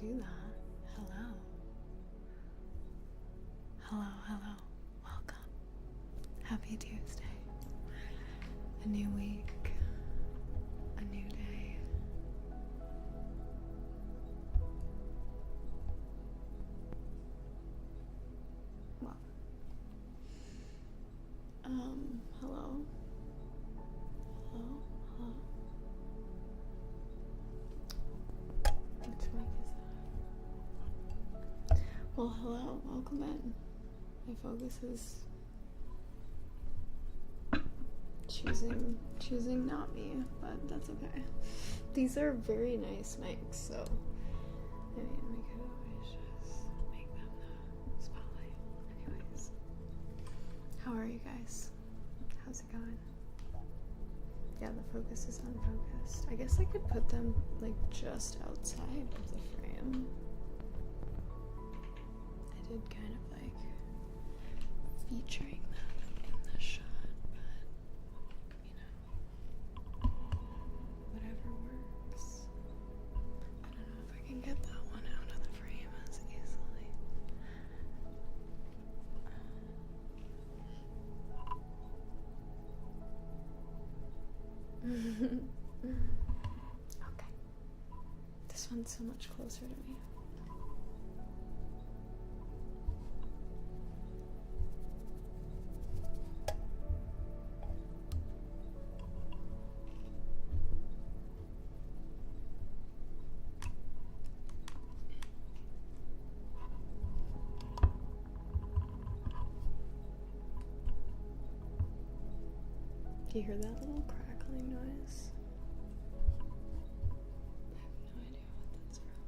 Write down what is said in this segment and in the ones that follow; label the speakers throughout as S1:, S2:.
S1: do that. Hello. Hello, hello. Welcome. Happy Tuesday. A new week. A new day. Well. Hello. Hello. Hello. Which mic is that? Well, hello. Welcome in. My focus is choosing not me, but that's okay. These are very nice mics, so I mean, we could always just make them the spotlight. Anyways, how are you guys? How's it going? Yeah, the focus is unfocused. I guess I could put them like just outside of the frame. I did kind of like featuring them in the shot, but you know, whatever works. I don't know if I can get that one out of the frame as easily. Okay. This one's so much closer to me. Do you hear that little crackling noise? I have no idea what that's from.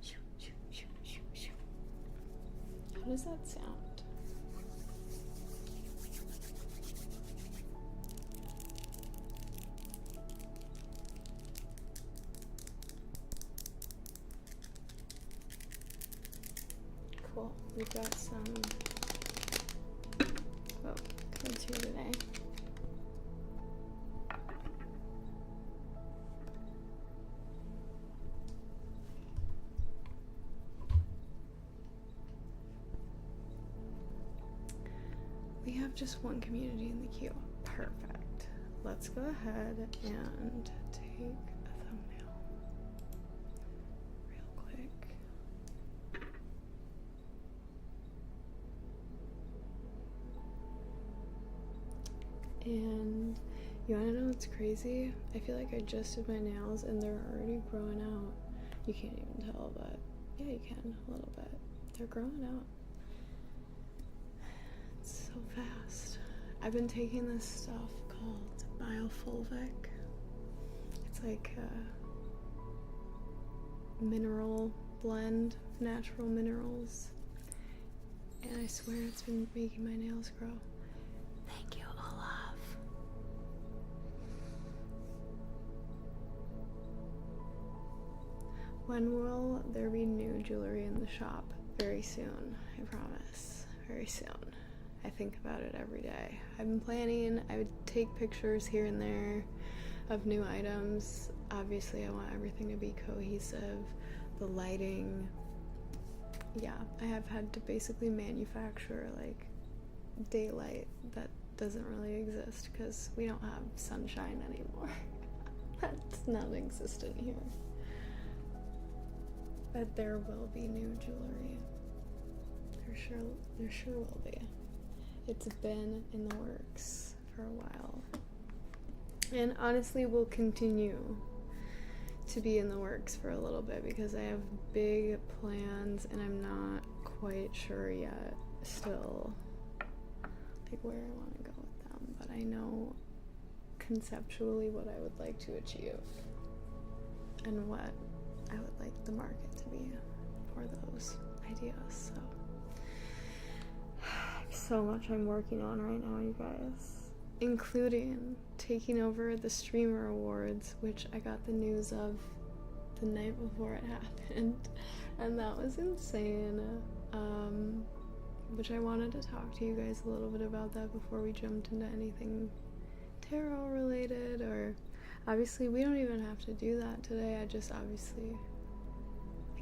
S1: Shoo, shoo, shoo, shoo, shoo. How does that sound? Cool. We've got some kids here today. We have just one community in the queue. Perfect. Let's go ahead and take a thumbnail real quick. And you wanna know what's crazy? I feel like I just did my nails and they're already growing out. You can't even tell, but yeah, you can a little bit. They're growing out. It's so fast. I've been taking this stuff called biofulvic. It's like a mineral blend of natural minerals. And I swear it's been making my nails grow. Thank you, Olaf. When will there be new jewelry in the shop? Very soon, I promise. Very soon. I think about it every day. I've been planning. I would take pictures here and there of new items. Obviously, I want everything to be cohesive. The lighting. Yeah, I have had to basically manufacture like daylight that doesn't really exist because we don't have sunshine anymore. That's non-existent here. But there will be new jewelry. There sure will be. It's been in the works for a while. And honestly will continue to be in the works for a little bit because I have big plans and I'm not quite sure yet still like where I want to go with them, but I know conceptually what I would like to achieve and what I would like the market to be for those ideas. So much I'm working on right now, you guys, including taking over the streamer awards, which I got the news of the night before it happened, and that was insane. Which I wanted to talk to you guys a little bit about that before we jumped into anything tarot related, or obviously we don't even have to do that today. I just obviously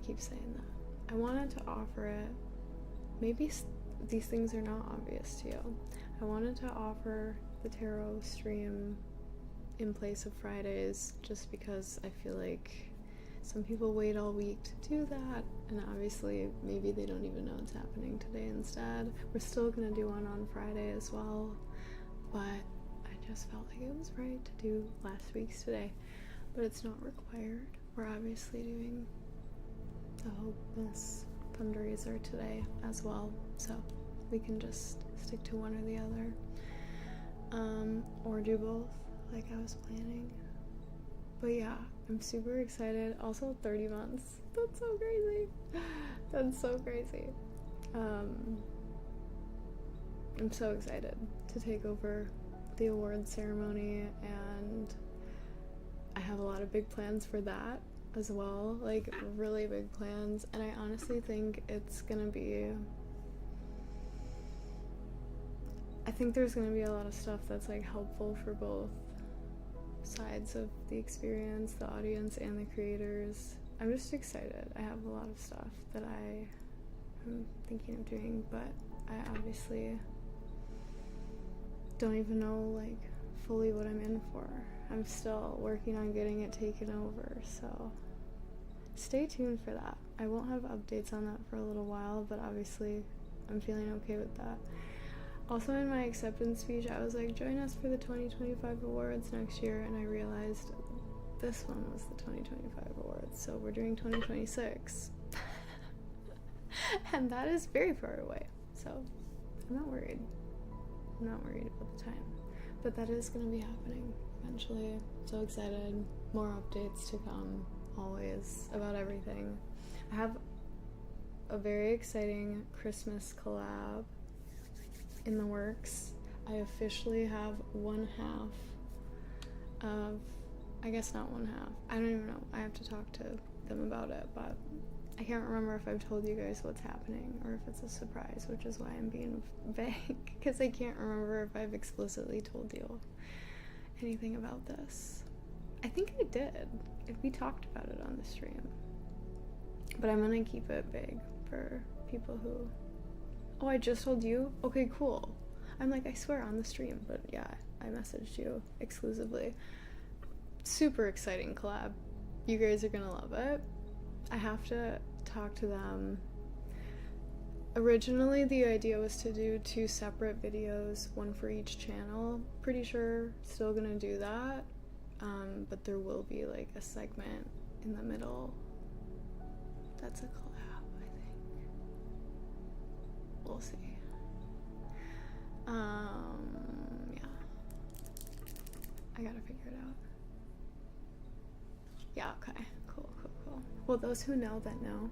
S1: keep saying that. I wanted to offer it. Maybe these things are not obvious to you. I wanted to offer the tarot stream in place of Fridays just because I feel like some people wait all week to do that, and obviously maybe they don't even know it's happening today instead. We're still gonna do one on Friday as well, but I just felt like it was right to do last week's today, but it's not required. We're obviously doing the Hopeless fundraiser today as well, so we can just stick to one or the other, or do both like I was planning. But yeah, I'm super excited. Also 30 months, that's so crazy. That's so crazy. I'm so excited to take over the awards ceremony, and I have a lot of big plans for that as well, like really big plans, and I honestly think it's gonna be, I think there's gonna be a lot of stuff that's like helpful for both sides of the experience, the audience and the creators. I'm just excited. I have a lot of stuff that I'm thinking of doing, but I obviously don't even know like fully what I'm in for. I'm still working on getting it taken over, so stay tuned for that. I won't have updates on that for a little while, but obviously I'm feeling okay with that. Also, in my acceptance speech, I was like, join us for the 2025 awards next year, and I realized this one was the 2025 awards, so we're doing 2026. And that is very far away, so I'm not worried. I'm not worried about the time. But that is going to be happening eventually. So excited. More updates to come, always, about everything. I have a very exciting Christmas collab in the works. I officially have one half of, I guess not one half, I don't even know, I have to talk to them about it, but I can't remember if I've told you guys what's happening or if it's a surprise, which is why I'm being vague, because I can't remember if I've explicitly told you anything about this. I think I did, if we talked about it on the stream, but I'm gonna keep it vague for people who, oh, I just told you? Okay, cool. I'm like, I swear on the stream, but yeah, I messaged you exclusively. Super exciting collab. You guys are gonna love it. I have to talk to them. Originally, the idea was to do 2 separate videos, one for each channel. Pretty sure still gonna do that, but there will be like a segment in the middle that's a collab, I think. We'll see. Yeah. I gotta figure it out. Yeah, okay. Cool. Well, those who know that know.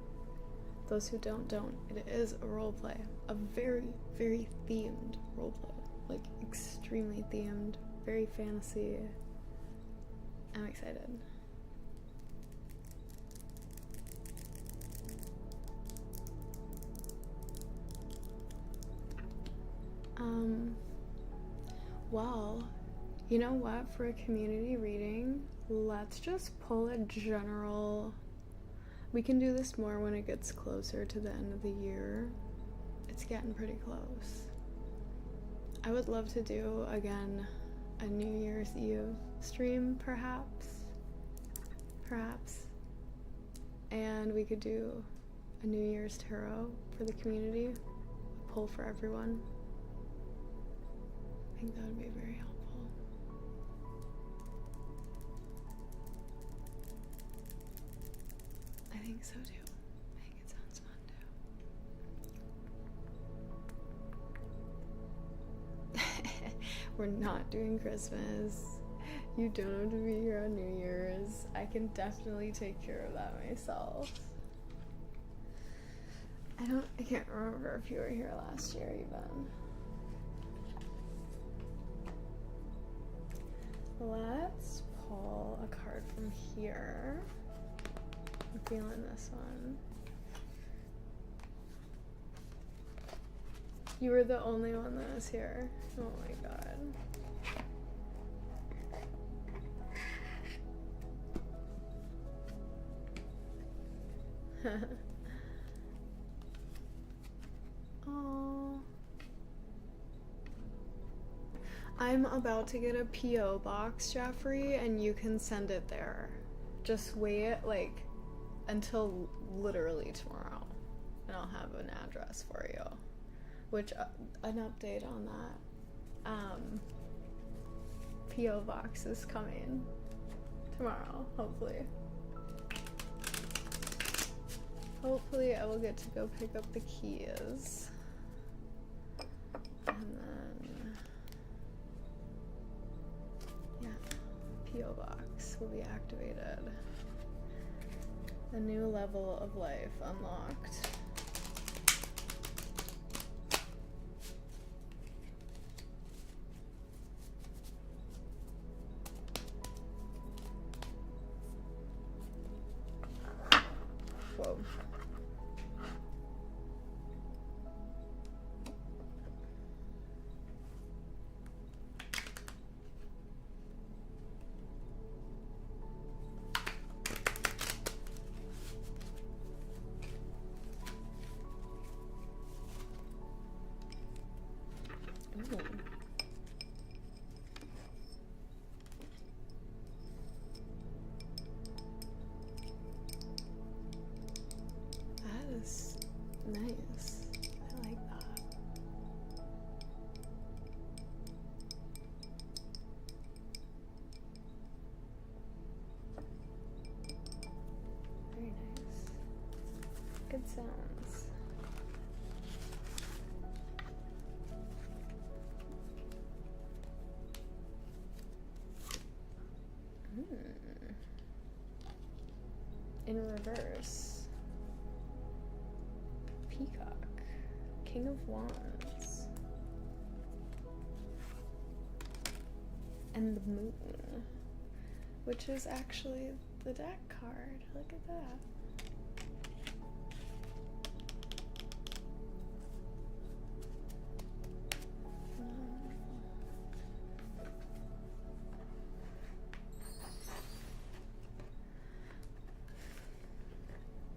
S1: Those who don't. It is a roleplay. A very, very themed roleplay. Like, extremely themed. Very fantasy. I'm excited. Well, you know what? For a community reading, let's just pull a general. We can do this more when it gets closer to the end of the year. It's getting pretty close. I would love to do, again, a New Year's Eve stream, perhaps. And we could do a New Year's tarot for the community, a pull for everyone. I think that would be very helpful. I think so too. I think it sounds fun too. We're not doing Christmas. You don't have to be here on New Year's. I can definitely take care of that myself. I can't remember if you were here last year even. Let's pull a card from here. I'm feeling this one. You were the only one that was here. Oh my god. Oh, I'm about to get a P.O. box, Jeffrey, and you can send it there. Just wait, like, until literally tomorrow, and I'll have an address for you. Which, an update on that. P.O. box is coming tomorrow, hopefully. Hopefully I will get to go pick up the keys. And then, yeah, P.O. box will be activated. A new level of life unlocked. Whoa. Ooh. That is nice. I like that. Very nice. Good sounds. In reverse. Peacock. King of Wands. And the Moon. Which is actually the deck card. Look at that.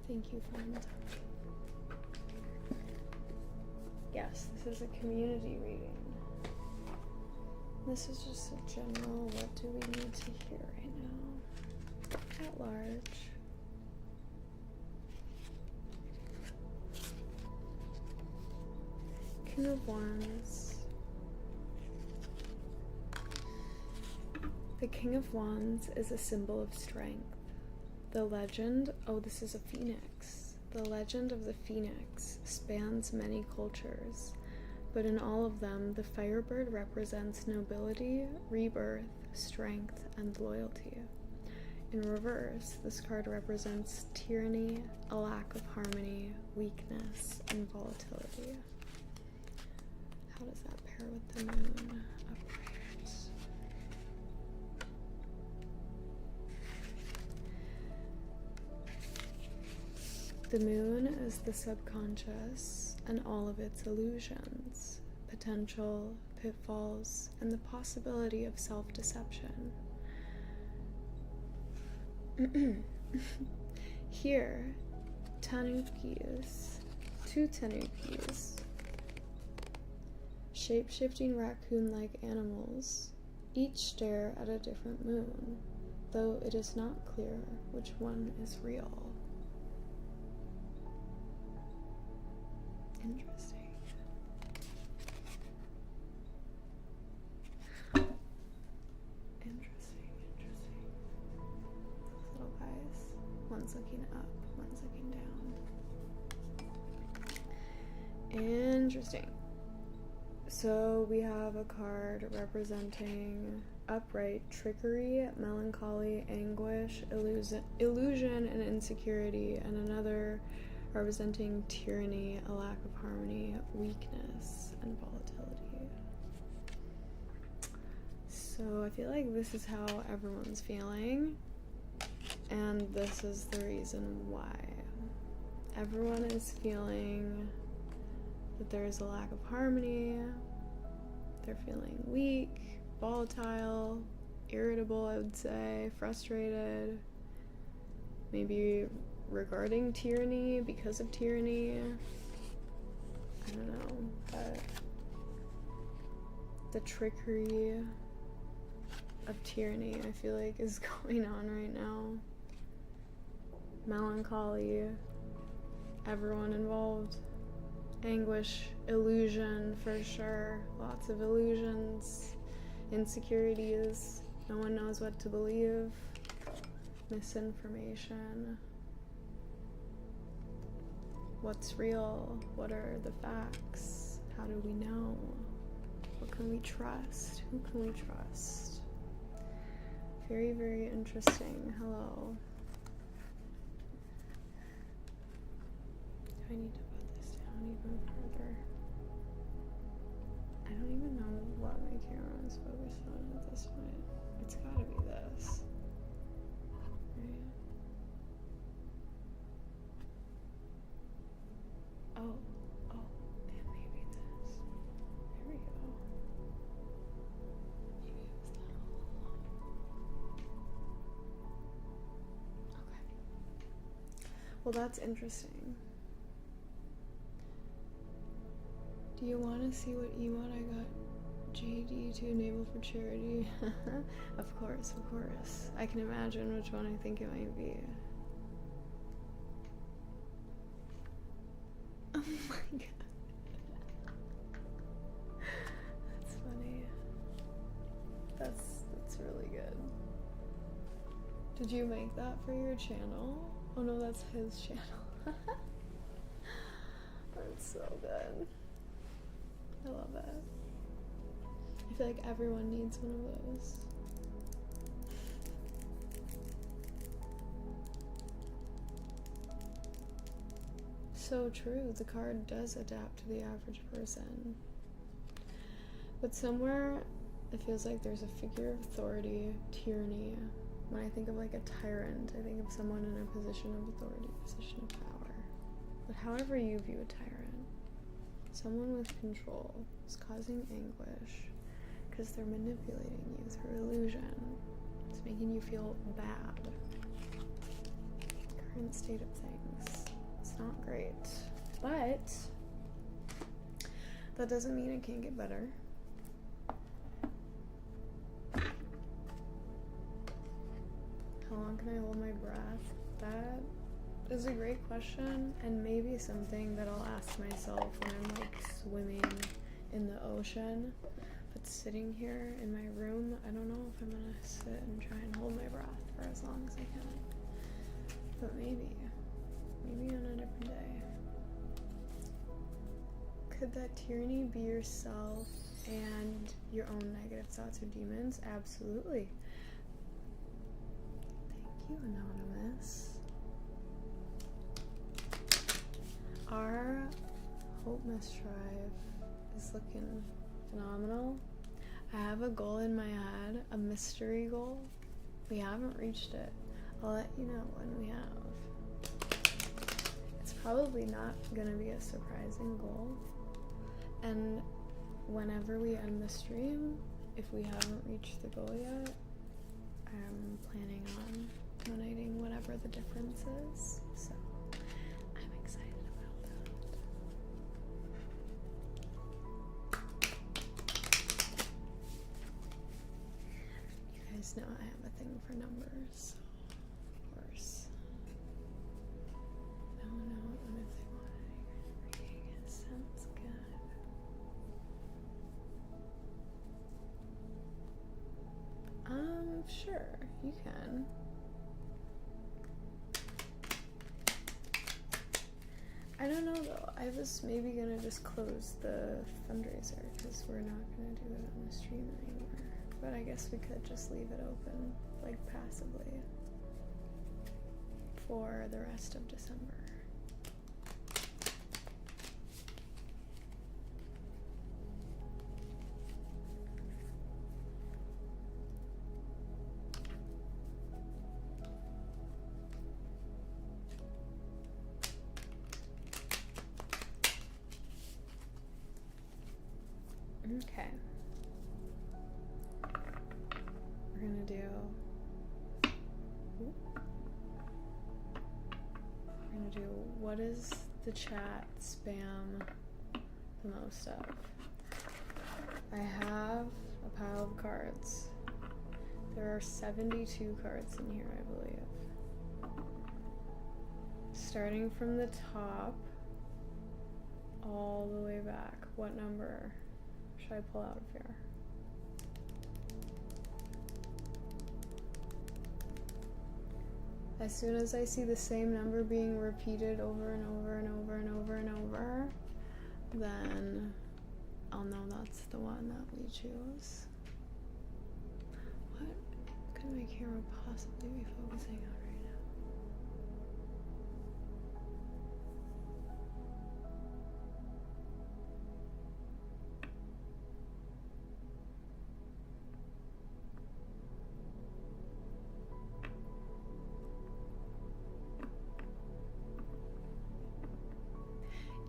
S1: Thank you, friend. Yes, this is a community reading. This is just a general, what do we need to hear right now? At large. King of Wands. The King of Wands is a symbol of strength. The legend, oh, this is a phoenix. The legend of the phoenix spans many cultures, but in all of them, the firebird represents nobility, rebirth, strength, and loyalty. In reverse, this card represents tyranny, a lack of harmony, weakness, and volatility. How does that pair with the moon? Upright. The moon is the subconscious and all of its illusions, potential, pitfalls, and the possibility of self-deception. Here, tanukis, two tanukis, shape-shifting raccoon-like animals, each stare at a different moon, though it is not clear which one is real. Interesting. Interesting. Those little guys. One's looking up, one's looking down. Interesting. So we have a card representing upright trickery, melancholy, anguish, illusion, and insecurity, and another representing tyranny, a lack of harmony, weakness, and volatility. So I feel like this is how everyone's feeling, and this is the reason why. Everyone is feeling that there's a lack of harmony, they're feeling weak, volatile, irritable, I would say, frustrated, maybe regarding tyranny, because of tyranny. I don't know, but the trickery of tyranny, I feel like, is going on right now. Melancholy, everyone involved, anguish, illusion for sure, lots of illusions, insecurities, no one knows what to believe, misinformation. What's real? What are the facts? How do we know? What can we trust? Who can we trust? Very, very interesting. Hello. Do I need to put this down even further? I don't even know what my camera is focused on at this point. It's gotta be this. Right? Oh, and maybe this. There we go. Maybe it was that all along. Okay. Well, that's interesting. Do you want to see what emote I got JD to enable for charity? Of course, of course. I can imagine which one I think it might be. Oh my god. That's funny. That's really good. Did you make that for your channel? Oh no, that's his channel. That's so good. I love it. I feel like everyone needs one of those. So true, the card does adapt to the average person. But somewhere it feels like there's a figure of authority, tyranny. When I think of like a tyrant, I think of someone in a position of authority, position of power. But however you view a tyrant, someone with control is causing anguish because they're manipulating you through illusion. It's making you feel bad. Current state of things. It's not great. But that doesn't mean it can't get better. How long can I hold my breath? That is a great question, and maybe something that I'll ask myself when I'm like swimming in the ocean. But sitting here in my room, I don't know if I'm gonna sit and try and hold my breath for as long as I can. But maybe on a different day. Could that tyranny be yourself and your own negative thoughts or demons? Absolutely. Thank you, Anonymous. Our Hope Mess Drive is looking phenomenal. I have a goal in my head, a mystery goal. We haven't reached it. I'll let you know when we have. It's probably not gonna be a surprising goal. And whenever we end the stream, if we haven't reached the goal yet, I'm planning on donating whatever the difference is. So I'm excited about that. You guys know I have a thing for numbers, of course. No, and if they want any reading, it sounds good. Sure, you can. I don't know though, I was maybe gonna just close the fundraiser because we're not gonna do it on the stream anymore. But I guess we could just leave it open, like passively, for the rest of December. Okay. We're gonna do want to do. What is the chat spam the most of? I have a pile of cards. There are 72 cards in here, I believe. Starting from the top all the way back. What number should I pull out of here? As soon as I see the same number being repeated over and over and over and over and over, then I'll know that's the one that we choose. What could my camera possibly be focusing on right now?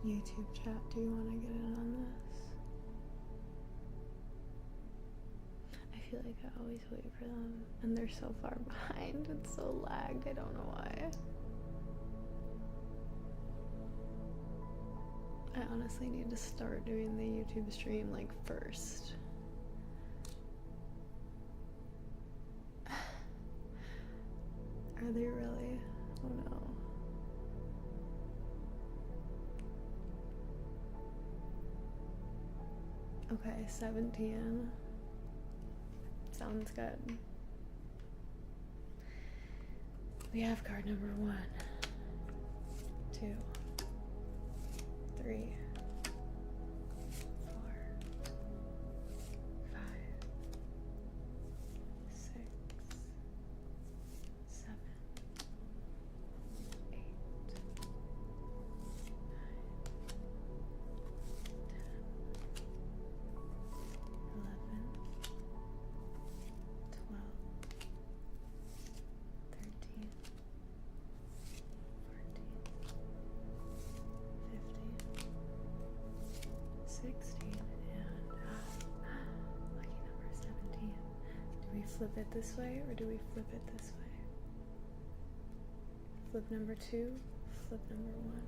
S1: YouTube chat, do you want to get in on this? I feel like I always wait for them, and they're so far behind. It's so lagged, I don't know why. I honestly need to start doing the YouTube stream like first. Are they really? Oh no. Okay, 17. Sounds good. We have card number 1, 2, 3, 4, 5, 6, 7, 8, 16, and lucky number 17. Do we flip it this way or do we flip it this way? Flip number 2, flip number 1.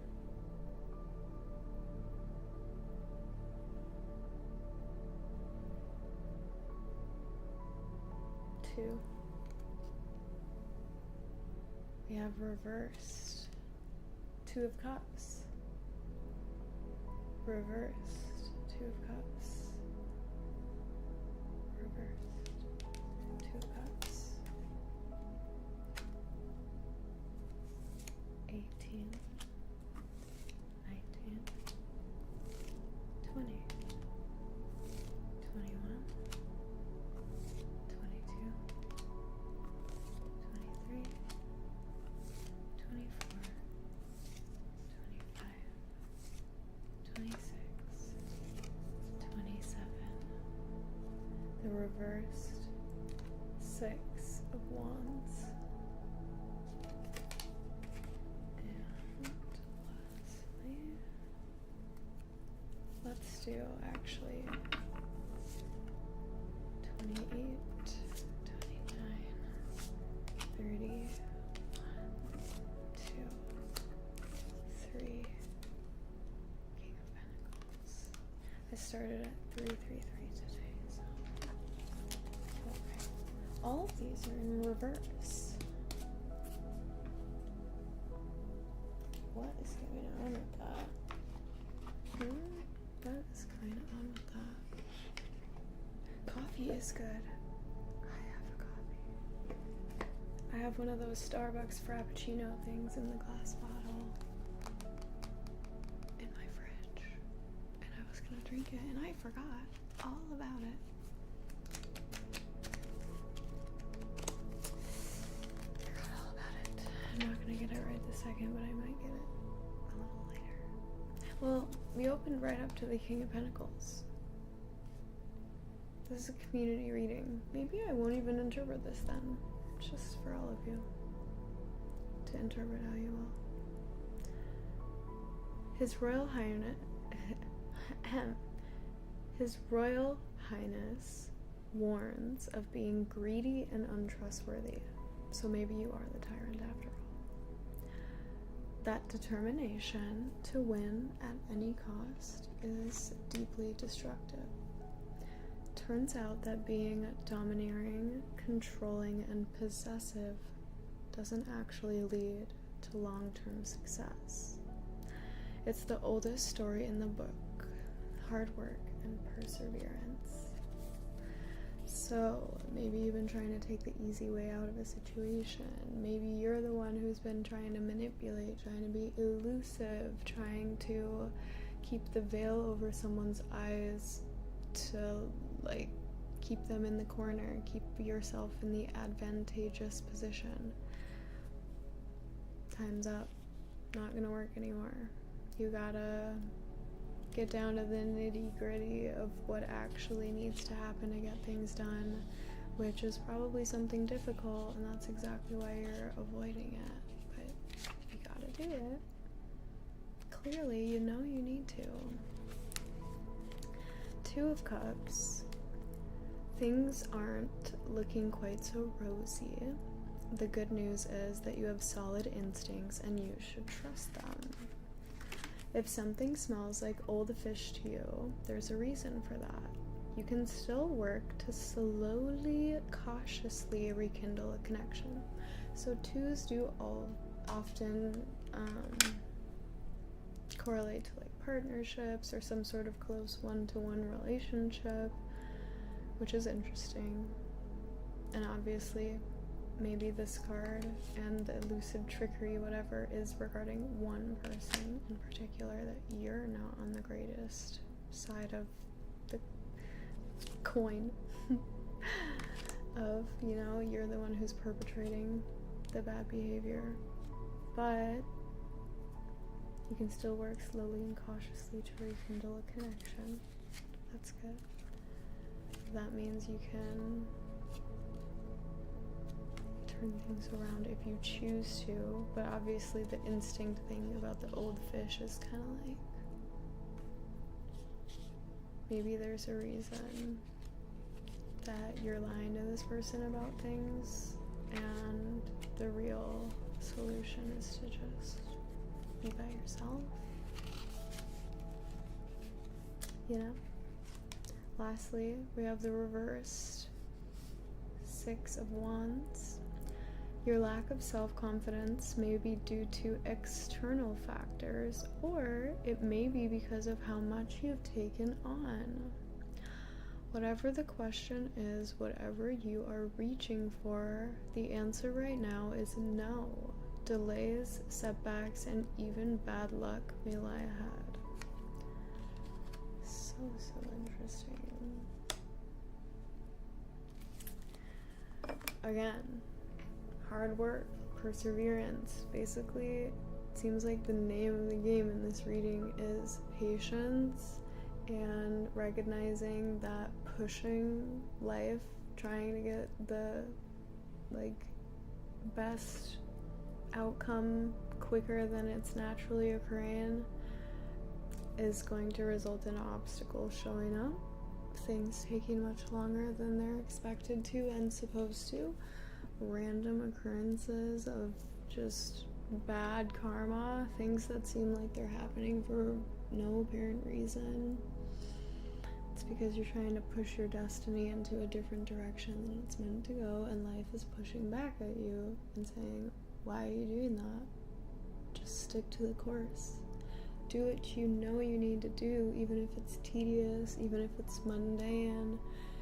S1: Two. We have reversed. 2 of Cups. Reversed. 2 of Cups. Reversed. 2 of Cups. 18. 19. 20. 21. 22. 23. 24. 25. 26, 27, the reversed 6 of Wands, and lastly, let's do actually 28, 29, 30, 1, 2, 3, King of Pentacles. I started at 333 today, so okay. All of these are in reverse. What is going on with that? What is going on with that? Coffee is good. I have a coffee. I have one of those Starbucks Frappuccino things in the glass bottle in my fridge. And I was gonna drink it and I forgot all about it. Forgot all about it. I'm not gonna get it right this second, but I might get it a little later. Well, we opened right up to the King of Pentacles. This is a community reading. Maybe I won't even interpret this then. It's just for all of you to interpret how you will. His Royal Highness, His Royal Highness warns of being greedy and untrustworthy. So maybe you are the tyrant after all. that determination to win at any cost is deeply destructive. Turns out that being domineering, controlling, and possessive doesn't actually lead to long-term success. It's the oldest story in the book, hard work and perseverance. So maybe you've been trying to take the easy way out of a situation. Maybe you're the one who's been trying to manipulate, trying to be elusive, trying to keep the veil over someone's eyes to, like, keep them in the corner, keep yourself in the advantageous position. Time's up. Not gonna work anymore. You gotta get down to the nitty-gritty of what actually needs to happen to get things done, which is probably something difficult, and that's exactly why you're avoiding it. But you gotta do it. Clearly, you know you need to. Two of Cups. Things aren't looking quite so rosy. The good news is that you have solid instincts and you should trust them. If something smells like old fish to you, there's a reason for that. You can still work to slowly, cautiously rekindle a connection. So twos do often correlate to like partnerships or some sort of close one-to-one relationship, which is interesting. And obviously, maybe this card and the elusive trickery, whatever, is regarding one person in particular that you're not on the greatest side of the coin of, you know, you're the one who's perpetrating the bad behavior. But you can still work slowly and cautiously to rekindle a connection. That's good. That means you can turn things around if you choose to, but obviously the instinct thing about the old fish is kind of like, maybe there's a reason that you're lying to this person about things, and the real solution is to just be by yourself, you know? Lastly, we have the reversed Six of Wands. Your lack of self-confidence may be due to external factors, or it may be because of how much you've taken on. Whatever the question is, whatever you are reaching for, the answer right now is no. Delays, setbacks, and even bad luck may lie ahead. So interesting. Again, hard work, perseverance. Basically, it seems like the name of the game in this reading is patience and recognizing that pushing life, trying to get the best outcome quicker than it's naturally occurring is going to result in obstacles showing up, things taking much longer than they're expected to and supposed to, random occurrences of just bad karma, things that seem like they're happening for no apparent reason. It's because you're trying to push your destiny into a different direction than it's meant to go, and life is pushing back at you and saying, why are you doing that? Just stick to the course. Do what you know you need to do, even if it's tedious, even if it's mundane.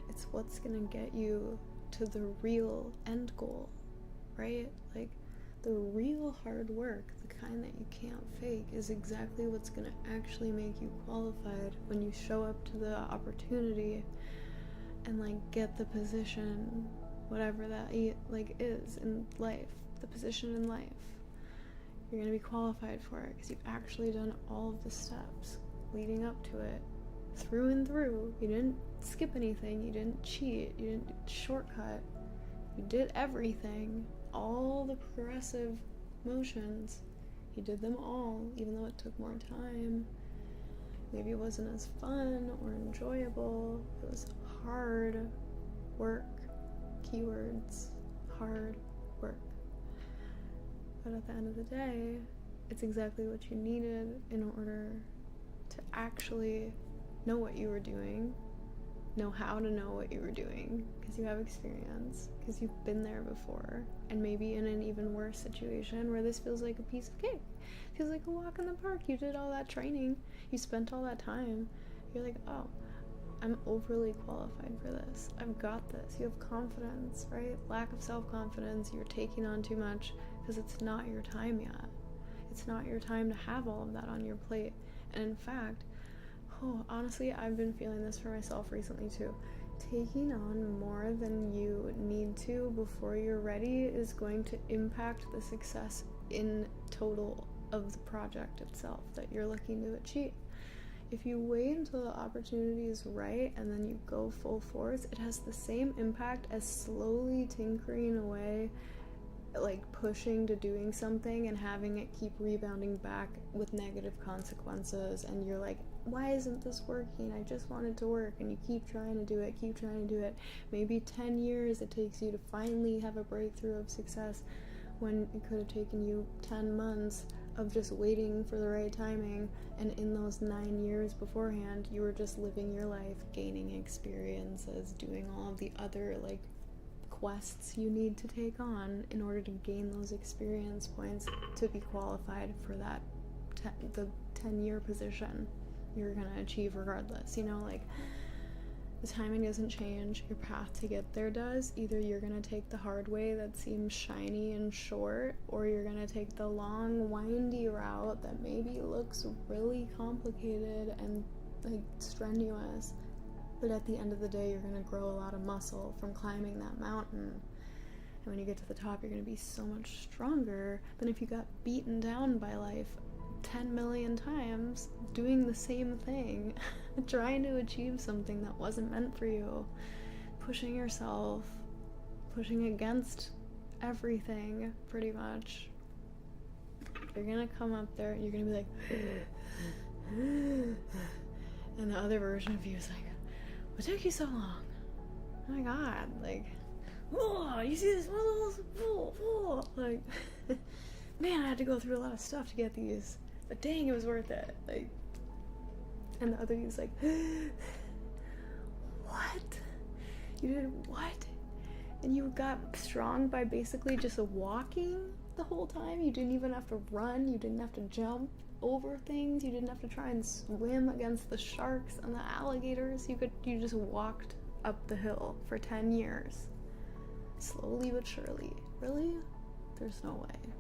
S1: It's what's gonna get you to the real end goal, right? Like, the real hard work, the kind that you can't fake, is exactly what's gonna actually make you qualified when you show up to the opportunity and get the position, whatever that is in life, the position in life. You're gonna be qualified for it because you've actually done all of the steps leading up to it, through and through. You didn't skip anything, you didn't cheat, you didn't shortcut, you did everything. All the progressive motions, you did them all, even though it took more time. Maybe it wasn't as fun or enjoyable. It was hard work. Keywords, hard work. But at the end of the day, it's exactly what you needed in order to actually know what you were doing, know how to know what you were doing, because you have experience, because you've been there before, and maybe in an even worse situation where this feels like a piece of cake, feels like a walk in the park. You did all that training, you spent all that time, you're like, oh, I'm overly qualified for this, I've got this. You have confidence, right? Lack of self-confidence, you're taking on too much because it's not your time yet. It's not your time to have all of that on your plate. And in fact, honestly, I've been feeling this for myself recently too. Taking on more than you need to before you're ready is going to impact the success in total of the project itself that you're looking to achieve. If you wait until the opportunity is right and then you go full force, it has the same impact as slowly tinkering away, like pushing to doing something and having it keep rebounding back with negative consequences, and you're like, why isn't this working? I just want it to work, and you keep trying to do it. Maybe 10 years it takes you to finally have a breakthrough of success when it could have taken you 10 months of just waiting for the right timing, and in those 9 years beforehand you were just living your life, gaining experiences, doing all of the other like quests you need to take on in order to gain those experience points to be qualified for that the 10-year position you're gonna achieve regardless. You know, like, the timing doesn't change, your path to get there does. Either you're gonna take the hard way that seems shiny and short, or you're gonna take the long, windy route that maybe looks really complicated and like strenuous, but at the end of the day you're gonna grow a lot of muscle from climbing that mountain. And when you get to the top, you're gonna be so much stronger than if you got beaten down by life 10 million times doing the same thing, trying to achieve something that wasn't meant for you, pushing yourself, pushing against everything pretty much. You're gonna come up there and you're gonna be like and the other version of you is like, what took you so long? Oh my god, like, whoa, you see this whoa, like, man, I had to go through a lot of stuff to get these, but dang, it was worth it. Like, and the other dude's like, what? You did what? And you got strong by basically just walking the whole time? You didn't even have to run, you didn't have to jump over things, you didn't have to try and swim against the sharks and the alligators. You just walked up the hill for 10 years. Slowly but surely. Really? There's no way.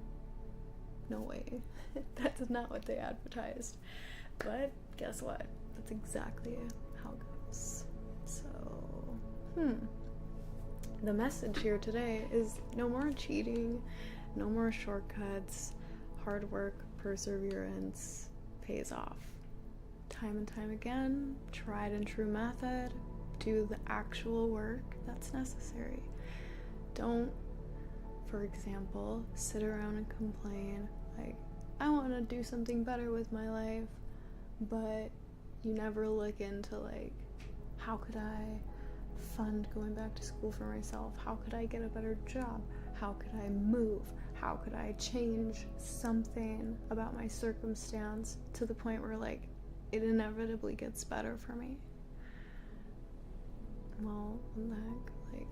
S1: No way. That's not what they advertised. But guess what? That's exactly how it goes. So, the message here today is no more cheating, no more shortcuts. Hard work, perseverance pays off. Time and time again, tried and true method, do the actual work that's necessary. Don't, for example, sit around and complain like, I want to do something better with my life, but you never look into like, how could I fund going back to school for myself? How could I get a better job? How could I move? How could I change something about my circumstance to the point where like it inevitably gets better for me? Well, what the heck? Like,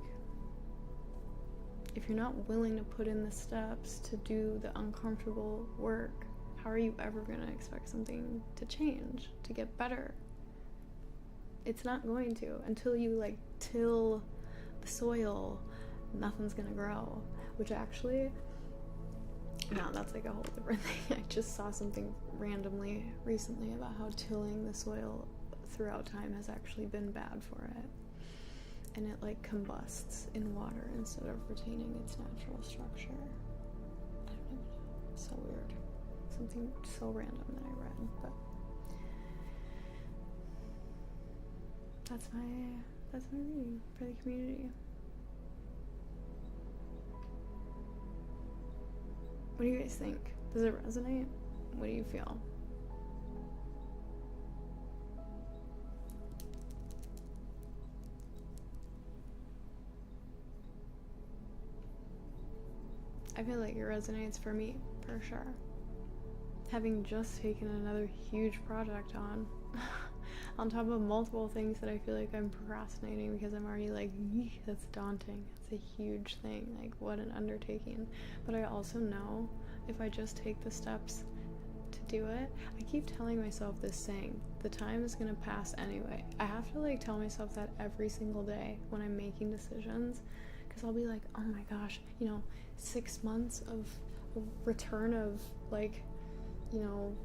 S1: if you're not willing to put in the steps to do the uncomfortable work, how are you ever going to expect something to change, to get better? It's not going to. Until you like till the soil, nothing's going to grow. Which actually, no, that's like a whole different thing. I just saw something randomly recently about how tilling the soil throughout time has actually been bad for it. And it like combusts in water instead of retaining its natural structure. I don't even know. So weird. Something so random that I read, but that's my reading for the community. What do you guys think? Does it resonate? What do you feel? I feel like it resonates for me, for sure. having just taken another huge project on on top of multiple things that I feel like I'm procrastinating because I'm already like, that's daunting. It's a huge thing, like what an undertaking. But I also know if I just take the steps to do it, I keep telling myself this saying, the time is gonna pass anyway. I have to like tell myself that every single day when I'm making decisions, because I'll be like, oh my gosh, 6 months of return of like,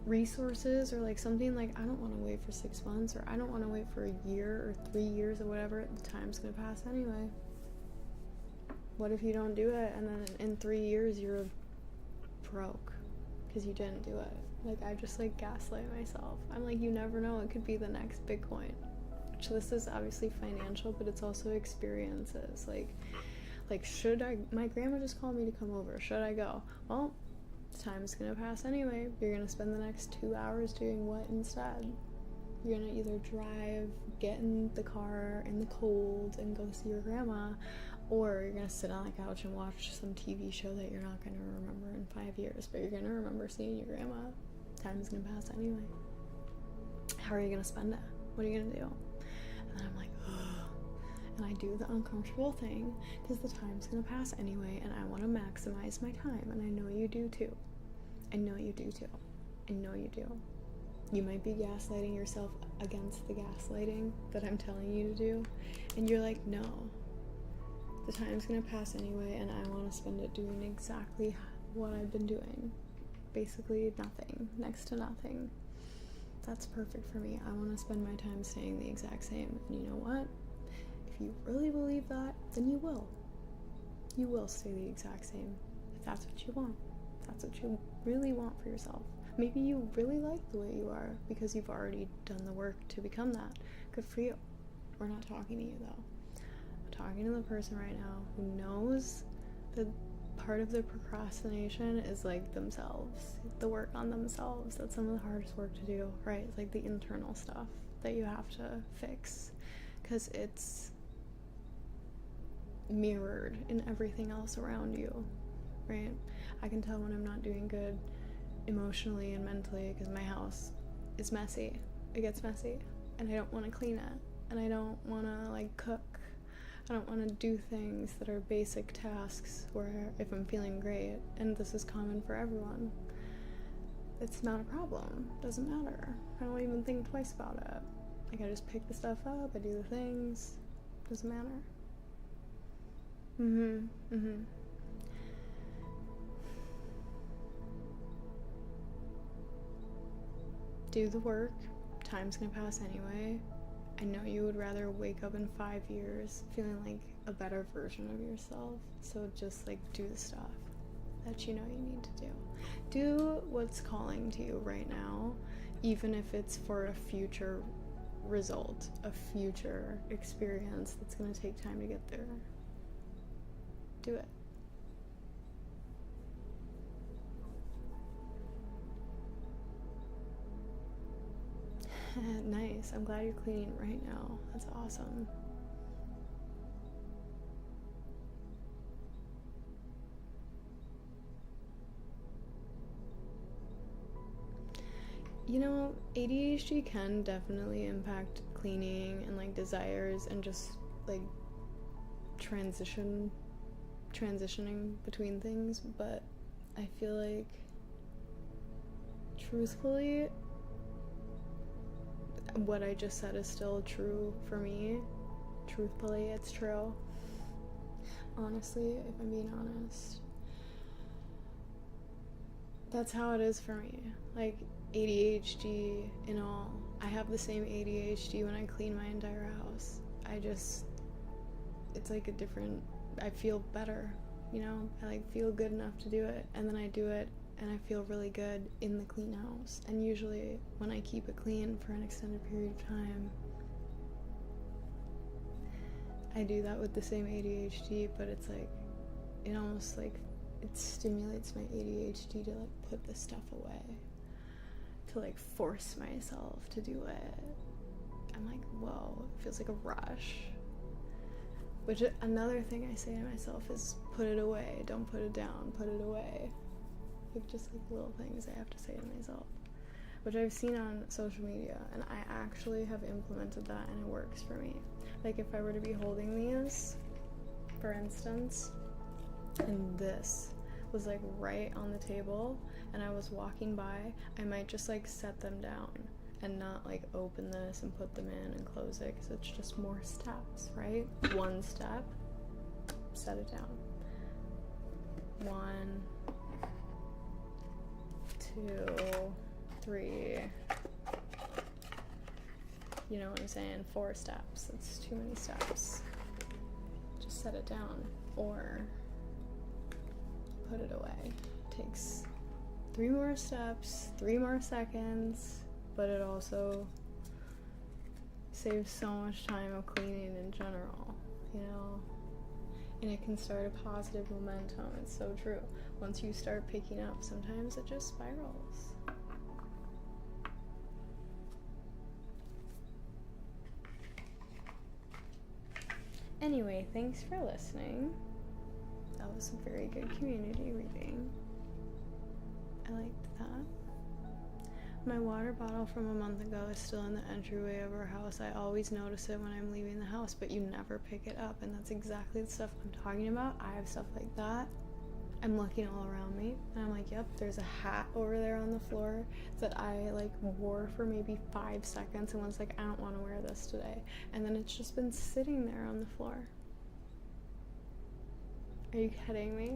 S1: resources or like something, like I don't want to wait for 6 months, or I don't want to wait for a year or 3 years or whatever. The time's gonna pass anyway. What if you don't do it and then in 3 years you're broke because you didn't do it? Like I just like gaslight myself. I'm like, you never know, it could be the next Bitcoin. Which this is obviously financial, but it's also experiences. Like should I, my grandma just called me to come over, should I go? Well, time's gonna pass anyway. You're gonna spend the next 2 hours doing what instead? You're gonna either drive, get in the car in the cold and go see your grandma, or you're gonna sit on the couch and watch some TV show that you're not gonna remember in 5 years, but you're gonna remember seeing your grandma. Time's gonna pass anyway. How are you gonna spend it? What are you gonna do? And then I'm like, ugh. And I do the uncomfortable thing because the time's gonna pass anyway, and I want to maximize my time, and I know you do too. I know you do too. I know you do. You might be gaslighting yourself against the gaslighting that I'm telling you to do, and you're like, no, the time's gonna pass anyway, and I want to spend it doing exactly what I've been doing. Basically nothing, next to nothing. That's perfect for me. I want to spend my time staying the exact same, and you know what? If you really believe that, then you will. You will stay the exact same. If that's what you want. If that's what you really want for yourself. Maybe you really like the way you are because you've already done the work to become that. Good for you. We're not talking to you though. I'm talking to the person right now who knows that part of their procrastination is like themselves. The work on themselves. That's some of the hardest work to do, right? It's like the internal stuff that you have to fix. Because it's mirrored in everything else around you, right? I can tell when I'm not doing good emotionally and mentally because my house is messy. It gets messy, and I don't want to clean it, and I don't want to like cook. I don't want to do things that are basic tasks where if I'm feeling great, and this is common for everyone, it's not a problem. Doesn't matter. I don't even think twice about it. Like I just pick the stuff up, I do the things. Doesn't matter. Do the work. Time's gonna pass anyway. I know you would rather wake up in 5 years feeling like a better version of yourself. So just like do the stuff that you know you need to do. Do what's calling to you right now, even if it's for a future result, a future experience that's gonna take time to get there. Do it. Nice. I'm glad you're cleaning right now. That's awesome. ADHD can definitely impact cleaning and like desires and just like transitioning between things, but I feel like truthfully what I just said is still true for me. Truthfully, it's true. Honestly, if I'm being honest, that's how it is for me. Like ADHD and all, I have the same ADHD when I clean my entire house. It's like a different, I feel better, I like feel good enough to do it, and then I do it and I feel really good in the clean house. And usually when I keep it clean for an extended period of time, I do that with the same ADHD, but it's like, it almost like, it stimulates my ADHD to like put this stuff away, to like force myself to do it. I'm like, whoa, it feels like a rush. Which another thing I say to myself is put it away, don't put it down, put it away. Like, just like little things I have to say to myself, which I've seen on social media, and I actually have implemented that, and it works for me. Like, if I were to be holding these, for instance, and this was like right on the table and I was walking by, I might just like set them down and not like open this and put them in and close it, because it's just more steps, right? One step, set it down. 1, 2, 3, you know what I'm saying? 4 steps. It's too many steps. Just set it down or put it away. It takes 3 more steps, 3 more seconds, but it also saves so much time of cleaning in general, you know? And it can start a positive momentum. It's so true. Once you start picking up, sometimes it just spirals. Anyway, thanks for listening. That was a very good community reading. I liked that. My water bottle from a month ago is still in the entryway of our house. I always notice it when I'm leaving the house, but you never pick it up, and that's exactly the stuff I'm talking about. I have stuff like that. I'm looking all around me, and I'm like, yep, there's a hat over there on the floor that I like wore for maybe 5 seconds and was like, I don't want to wear this today. And then it's just been sitting there on the floor. Are you kidding me?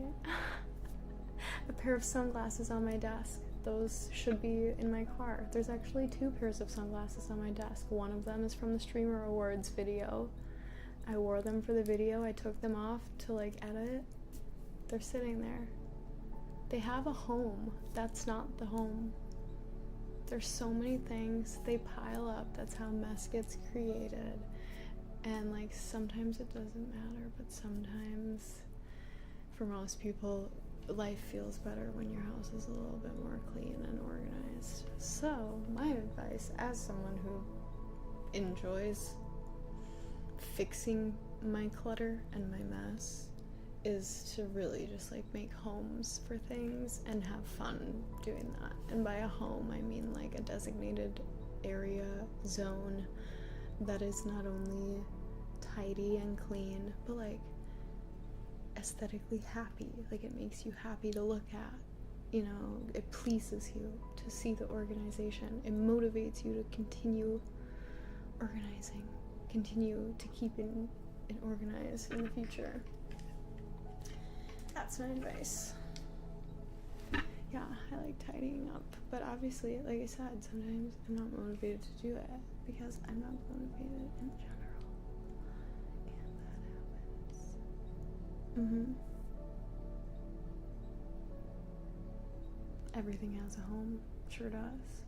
S1: A pair of sunglasses on my desk. Those should be in my car. There's actually 2 pairs of sunglasses on my desk. One of them is from the Streamer Awards video. I wore them for the video. I took them off to like edit. They're sitting there. They have a home. That's not the home. There's so many things. They pile up. That's how mess gets created. And like sometimes it doesn't matter, but sometimes for most people life feels better when your house is a little bit more clean and organized. So my advice as someone who enjoys fixing my clutter and my mess is to really just like make homes for things and have fun doing that. And by a home I mean like a designated area, zone that is not only tidy and clean, but like aesthetically happy. Like it makes you happy to look at, you know, it pleases you to see the organization. It motivates you to continue organizing, continue to keep it organized in the future. That's my advice. Yeah, I like tidying up, but obviously, like I said, sometimes I'm not motivated to do it because I'm not motivated in general, and that happens. Everything has a home. Sure does.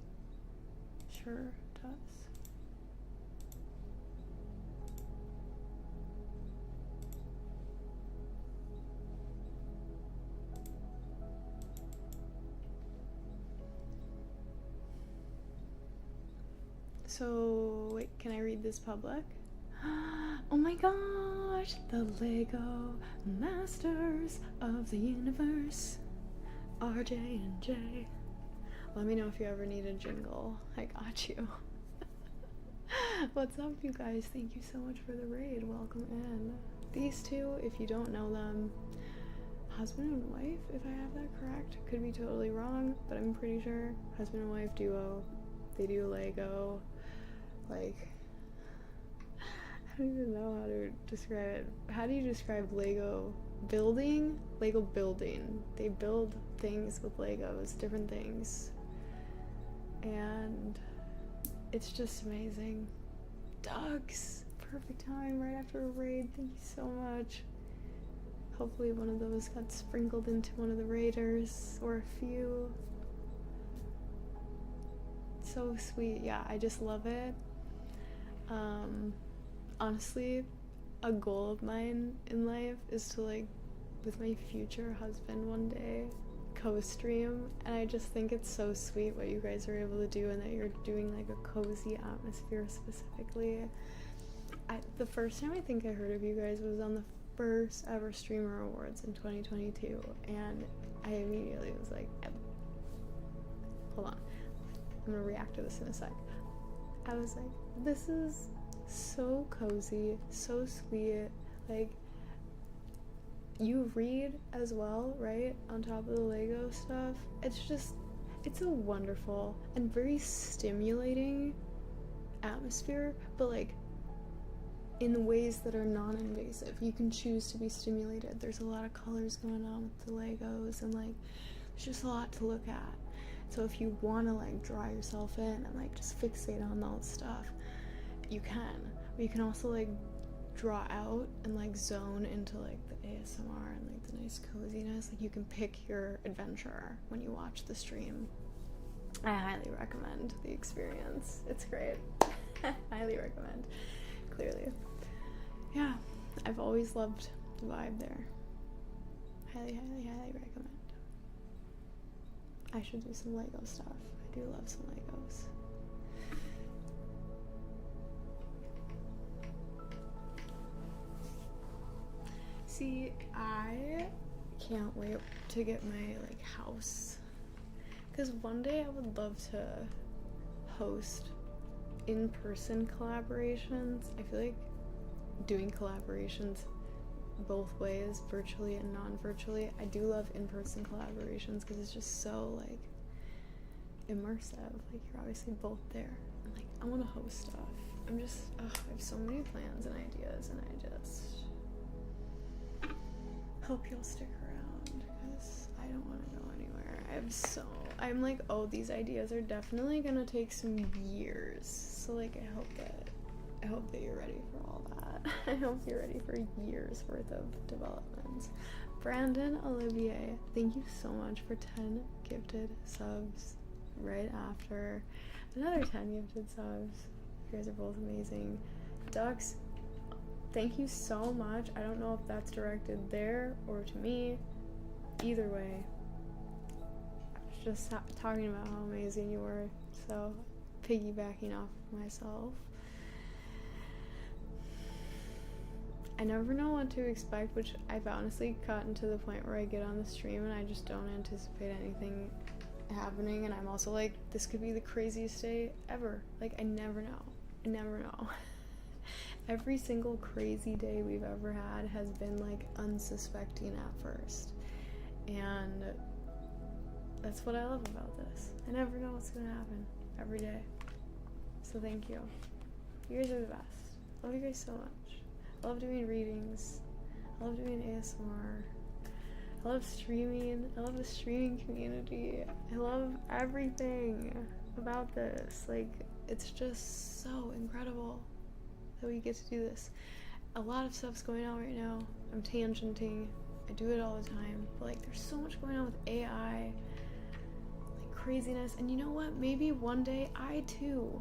S1: Sure does. So, wait, can I read this public? Oh my gosh, the Lego Masters of the Universe, RJ and J. Let me know if you ever need a jingle. I got you. What's up, you guys? Thank you so much for the raid. Welcome in. These two, if you don't know them, husband and wife, if I have that correct. Could be totally wrong, but I'm pretty sure. Husband and wife duo. They do Lego. Like, I don't even know how to describe it. How do you describe Lego building? Lego building. They build things with Legos, different things. And it's just amazing. Dogs! Perfect time right after a raid. Thank you so much. Hopefully one of those got sprinkled into one of the raiders, or a few. So sweet. Yeah, I just love it. Honestly, a goal of mine in life is to, like, with my future husband one day, co-stream, and I just think it's so sweet what you guys are able to do, and that you're doing like a cozy atmosphere specifically. The first time I think I heard of you guys was on the first ever Streamer Awards in 2022, and I immediately was like, hold on. I'm gonna react to this in a sec. I was like, this is so cozy, so sweet. Like, you read as well, right? On top of the Lego stuff. It's a wonderful and very stimulating atmosphere, but like in the ways that are non-invasive. You can choose to be stimulated. There's a lot of colors going on with the Legos, and like there's just a lot to look at. So if you want to like draw yourself in and like just fixate on all the stuff, you can. But you can also like draw out and like zone into like the ASMR and like the nice coziness. Like you can pick your adventure when you watch the stream. I highly recommend the experience. It's great. Highly recommend. Clearly. Yeah, I've always loved the vibe there. Highly, highly, highly recommend. I should do some Lego stuff. I do love some Legos. See, I can't wait to get my like house, because one day I would love to host in-person collaborations. I feel like doing collaborations both ways, virtually and non-virtually. I do love in-person collaborations because it's just so like immersive. Like you're obviously both there. And like I want to host stuff. I have so many plans and ideas, and I just hope you'll stick around because I don't want to go anywhere. I'm like, oh, these ideas are definitely gonna take some years. So like I hope that you're ready for all that. I hope you're ready for years worth of developments. Brandon Olivier, thank you so much for 10 gifted subs right after another 10 gifted subs. You guys are both amazing. Ducks, thank you so much. I don't know if that's directed there or to me. Either way, I was just talking about how amazing you were, so piggybacking off myself. I never know what to expect, which I've honestly gotten to the point where I get on the stream and I just don't anticipate anything happening, and I'm also like, this could be the craziest day ever. Like, I never know. Every single crazy day we've ever had has been like unsuspecting at first, and that's what I love about this. I never know what's gonna happen every day. So thank you. You guys are the best. Love you guys so much. I love doing readings. I love doing ASMR. I love streaming. I love the streaming community. I love everything about this. Like, it's just so incredible that we get to do this. A lot of stuff's going on right now. I'm tangenting. I do it all the time. But like, there's so much going on with AI, like craziness. And you know what? Maybe one day I too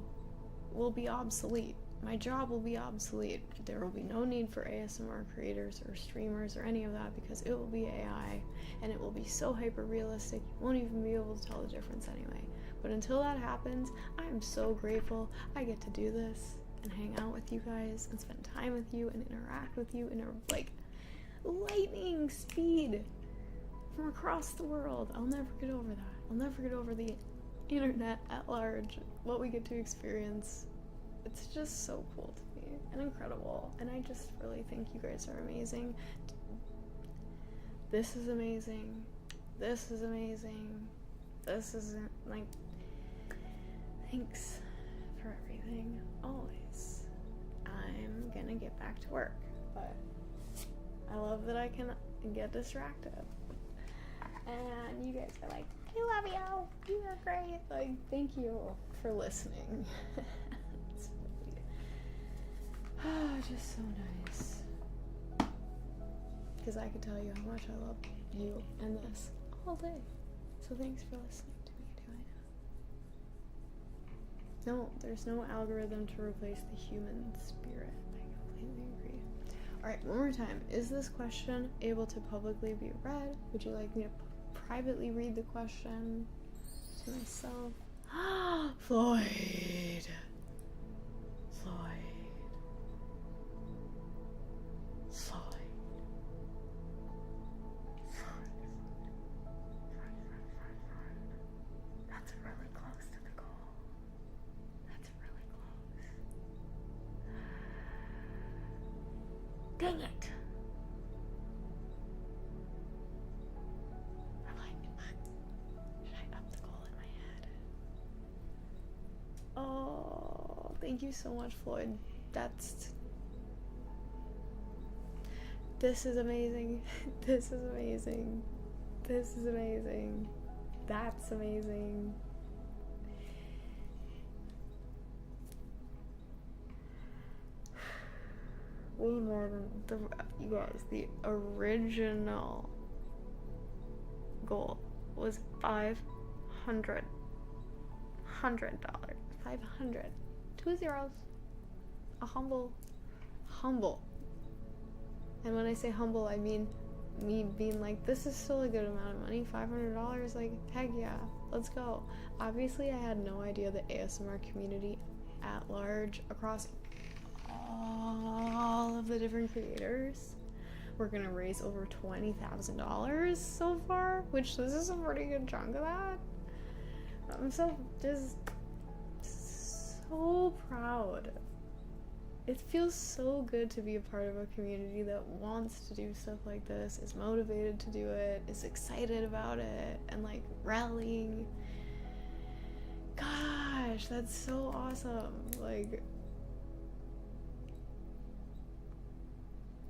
S1: will be obsolete. My job will be obsolete. There will be no need for ASMR creators or streamers or any of that, because it will be AI and it will be so hyper realistic you won't even be able to tell the difference anyway. But until that happens, I'm so grateful I get to do this and hang out with you guys and spend time with you and interact with you in a like lightning speed from across the world. I'll never get over that. I'll never get over the internet at large, what we get to experience. It's just so cool to me and incredible, and I just really think you guys are amazing. This is amazing. This is amazing. This isn't like, thanks for everything, always. I'm gonna get back to work, but I love that I can get distracted. And you guys are like, I love you. You are great. Like, thank you for listening. Just so nice. Because I could tell you how much I love you and this all day. So thanks for listening to me doing it. No, there's no algorithm to replace the human spirit. I completely agree. Alright, one more time. Is this question able to publicly be read? Would you like me to privately read the question to myself? Floyd. That's a really Dang it. Should I up the goal in my head? Oh, thank you so much, Floyd. This is amazing. This is amazing. This is amazing. That's amazing. Way more than you guys, the original goal was $500. $500. 2 zeros. A humble. And when I say humble, I mean me being like, this is still a good amount of money. $500, like, heck yeah, let's go. Obviously, I had no idea the ASMR community at large, across all of the different creators, we're gonna raise over $20,000 so far, which this is a pretty good chunk of that. I'm so proud. It feels so good to be a part of a community that wants to do stuff like this, is motivated to do it, is excited about it, and like rallying. Gosh, that's so awesome. Like,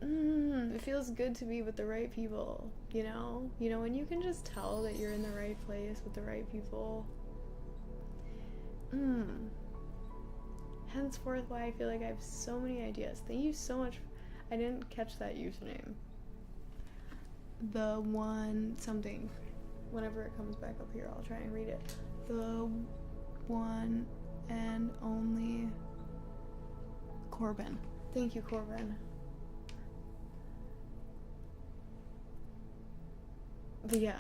S1: it feels good to be with the right people, you know? You know, when you can just tell that you're in the right place with the right people. Henceforth, why I feel like I have so many ideas. Thank you so much. I didn't catch that username. The one something. Whenever it comes back up here, I'll try and read it. The one and only Corbin. Thank you, Corbin. But yeah,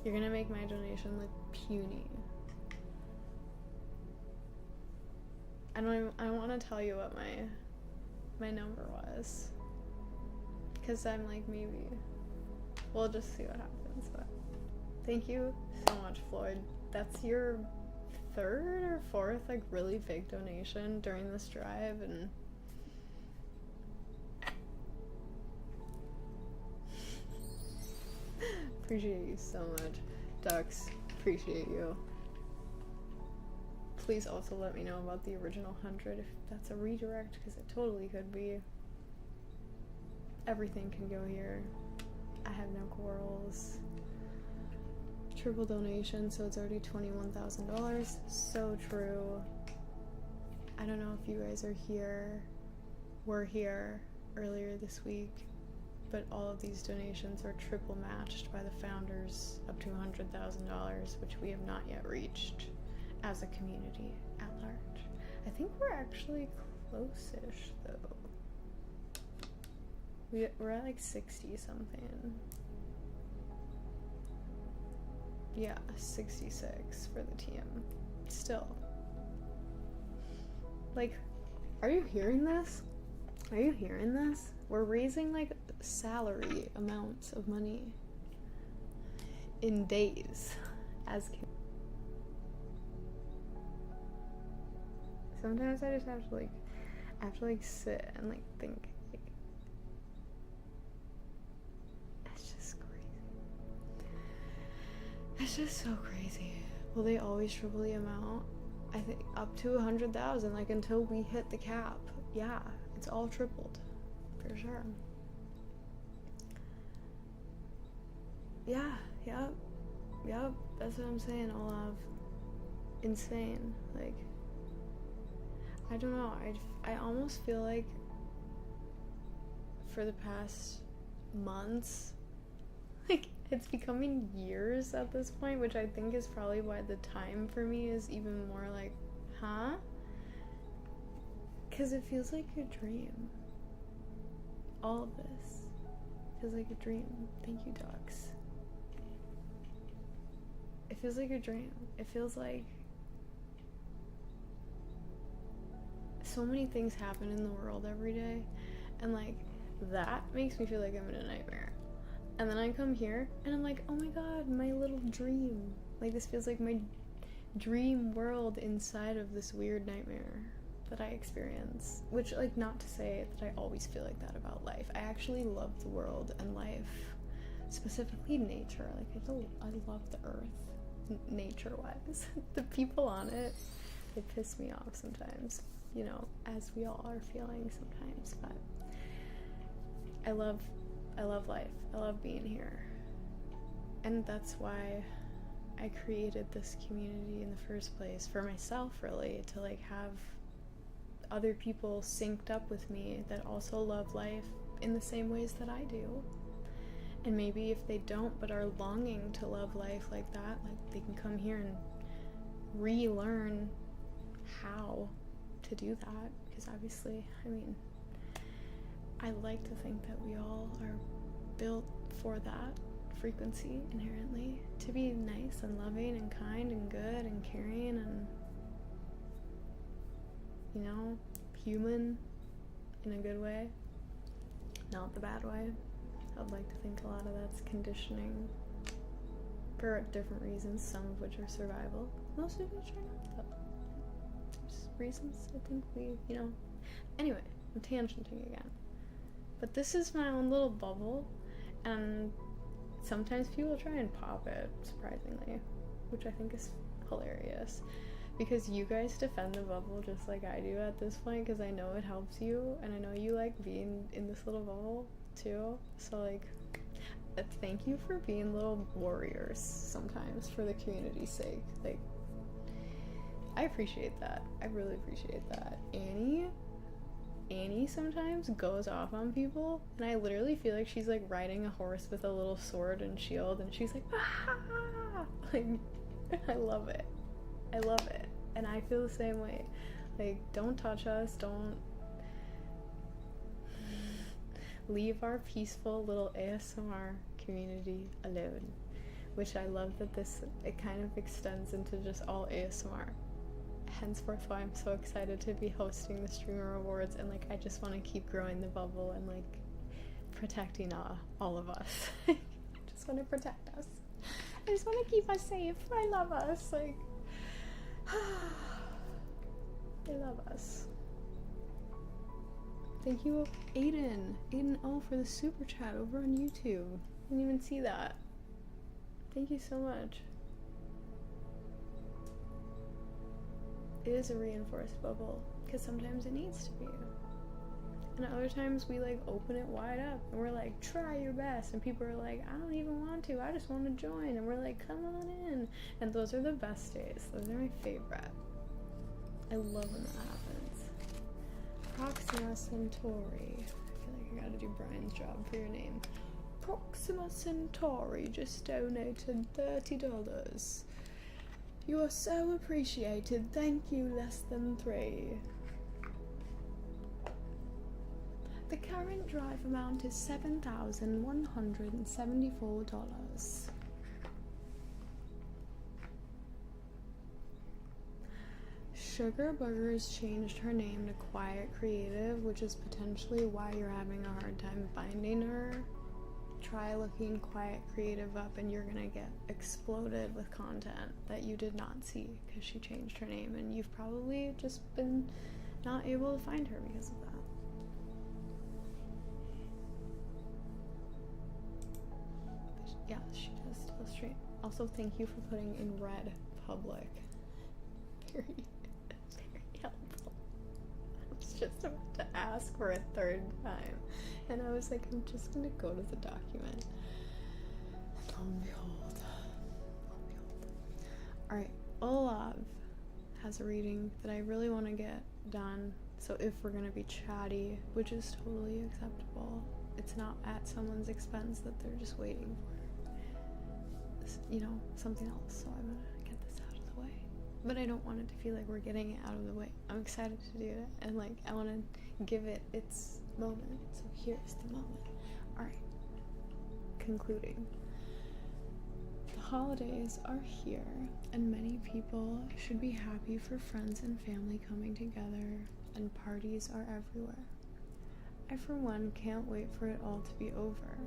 S1: you're gonna make my donation look puny. I don't want to tell you what my number was, because I'm like, maybe we'll just see what happens. But thank you so much, Floyd. That's your third or fourth like really big donation during this drive, and appreciate you so much. Ducks, appreciate you. Please also let me know about the original 100 if that's a redirect, because it totally could be. Everything can go here. I have no quarrels. Triple donation, so it's already $21,000. So true. I don't know if you guys are here, were here earlier this week, but all of these donations are triple matched by the founders up to $100,000, which we have not yet reached as a community at large. I think we're actually close-ish though. We're at like 60 something. Yeah, 66 for the team. Still. Like, are you hearing this? Are you hearing this? We're raising like salary amounts of money in days as sometimes I just have to sit and like think. Like, it's just crazy. It's just so crazy. Will they always triple the amount? I think up to 100,000, like until we hit the cap. Yeah, it's all tripled for sure. Yeah, yep, that's what I'm saying, Olav. Insane. Like, I don't know, I almost feel like for the past months, like, it's becoming years at this point, which I think is probably why the time for me is even more like, huh? Because it feels like a dream. All of this feels like a dream. Thank you, Ducks. It feels like a dream. It feels like so many things happen in the world every day, and like that makes me feel like I'm in a nightmare. And then I come here and I'm like, oh my god, my little dream. Like, this feels like my dream world inside of this weird nightmare that I experience. Which, like, not to say that I always feel like that about life. I actually love the world and life, specifically nature. Like, I love the earth, nature-wise. The people on it, they piss me off sometimes, you know, as we all are feeling sometimes. But I love life. I love being here. And that's why I created this community in the first place, for myself, really, to like have other people synced up with me that also love life in the same ways that I do. And maybe if they don't but are longing to love life like that, like they can come here and relearn how to do that. Because obviously, I mean, I like to think that we all are built for that frequency inherently, to be nice and loving and kind and good and caring and, you know, human in a good way, not the bad way. I'd like to think a lot of that's conditioning for different reasons, some of which are survival, most of which are not, though. There's reasons I think we, you know. Anyway, I'm tangenting again. But this is my own little bubble, and sometimes people try and pop it, surprisingly, which I think is hilarious. Because you guys defend the bubble just like I do at this point, because I know it helps you, and I know you like being in this little bubble too. So like, thank you for being little warriors sometimes for the community's sake. Like, I appreciate that. I really appreciate that. Annie sometimes goes off on people, and I literally feel like she's like riding a horse with a little sword and shield, and she's like, ah! Like, I love it. I love it. And I feel the same way. Like, don't touch us, don't leave our peaceful little ASMR community alone. Which I love that it kind of extends into just all ASMR. Henceforth, why I'm so excited to be hosting the Streamer Awards, and like I just want to keep growing the bubble and like protecting all of us. I just want to protect us. I just want to keep us safe. I love us. Like, I love us. Thank you, Aiden O, for the super chat over on YouTube. Didn't even see that. Thank you so much. It is a reinforced bubble, because sometimes it needs to be. And other times we like open it wide up and we're like, try your best. And people are like, I don't even want to, I just want to join. And we're like, come on in. And those are the best days. Those are my favorite. I love when that happens. Proxima Centauri. I feel like I gotta do Brian's job for your name. Proxima Centauri just donated $30. You are so appreciated. Thank you, less than 3. The current drive amount is $7,174. Sugar Burgers changed her name to Quiet Creative, which is potentially why you're having a hard time finding her. Try looking Quiet Creative up and you're gonna get exploded with content that you did not see because she changed her name, and you've probably just been not able to find her because of that. But yeah, she does still stream. Also, thank you for putting in red public. Very helpful. I was just about to ask for a third time. And I was like, I'm just gonna go to the document. And lo and behold. Alright, Olav has a reading that I really want to get done. So if we're gonna be chatty, which is totally acceptable, it's not at someone's expense that they're just waiting for, you know, something else. So I'm gonna get this out of the way. But I don't want it to feel like we're getting it out of the way. I'm excited to do it, and like I want to give it its moment. So here's the moment. Alright, concluding. The holidays are here, and many people should be happy for friends and family coming together, and parties are everywhere. I, for one, can't wait for it all to be over.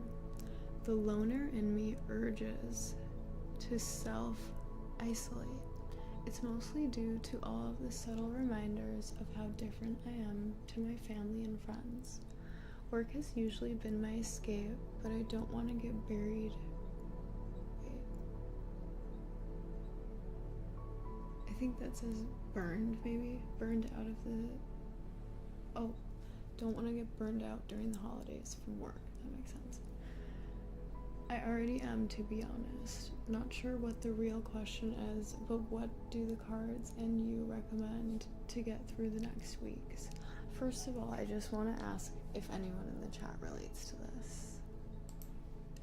S1: The loner in me urges to self-isolate. It's mostly due to all of the subtle reminders of how different I am to my family and friends. Work has usually been my escape, but I don't want to get buried. Wait. I think that says burned, maybe? Burned out of the... Oh, don't want to get burned out during the holidays from work. That makes sense. I already am, to be honest. Not sure what the real question is, but what do the cards and you recommend to get through the next weeks? First of all, I just want to ask if anyone in the chat relates to this.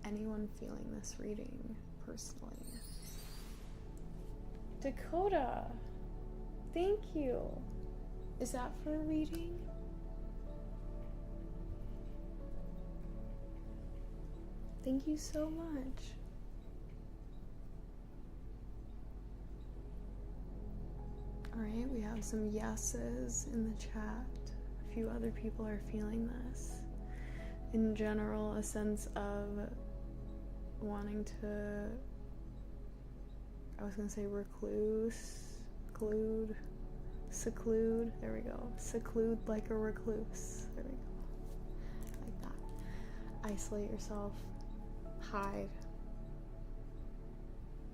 S1: Anyone feeling this reading personally? Dakota! Thank you! Is that for a reading? Thank you so much. Alright, we have some yeses in the chat. A few other people are feeling this. In general, a sense of wanting to, I was gonna say seclude, there we go. Seclude like a recluse, there we go. Like that. Isolate yourself. Hide,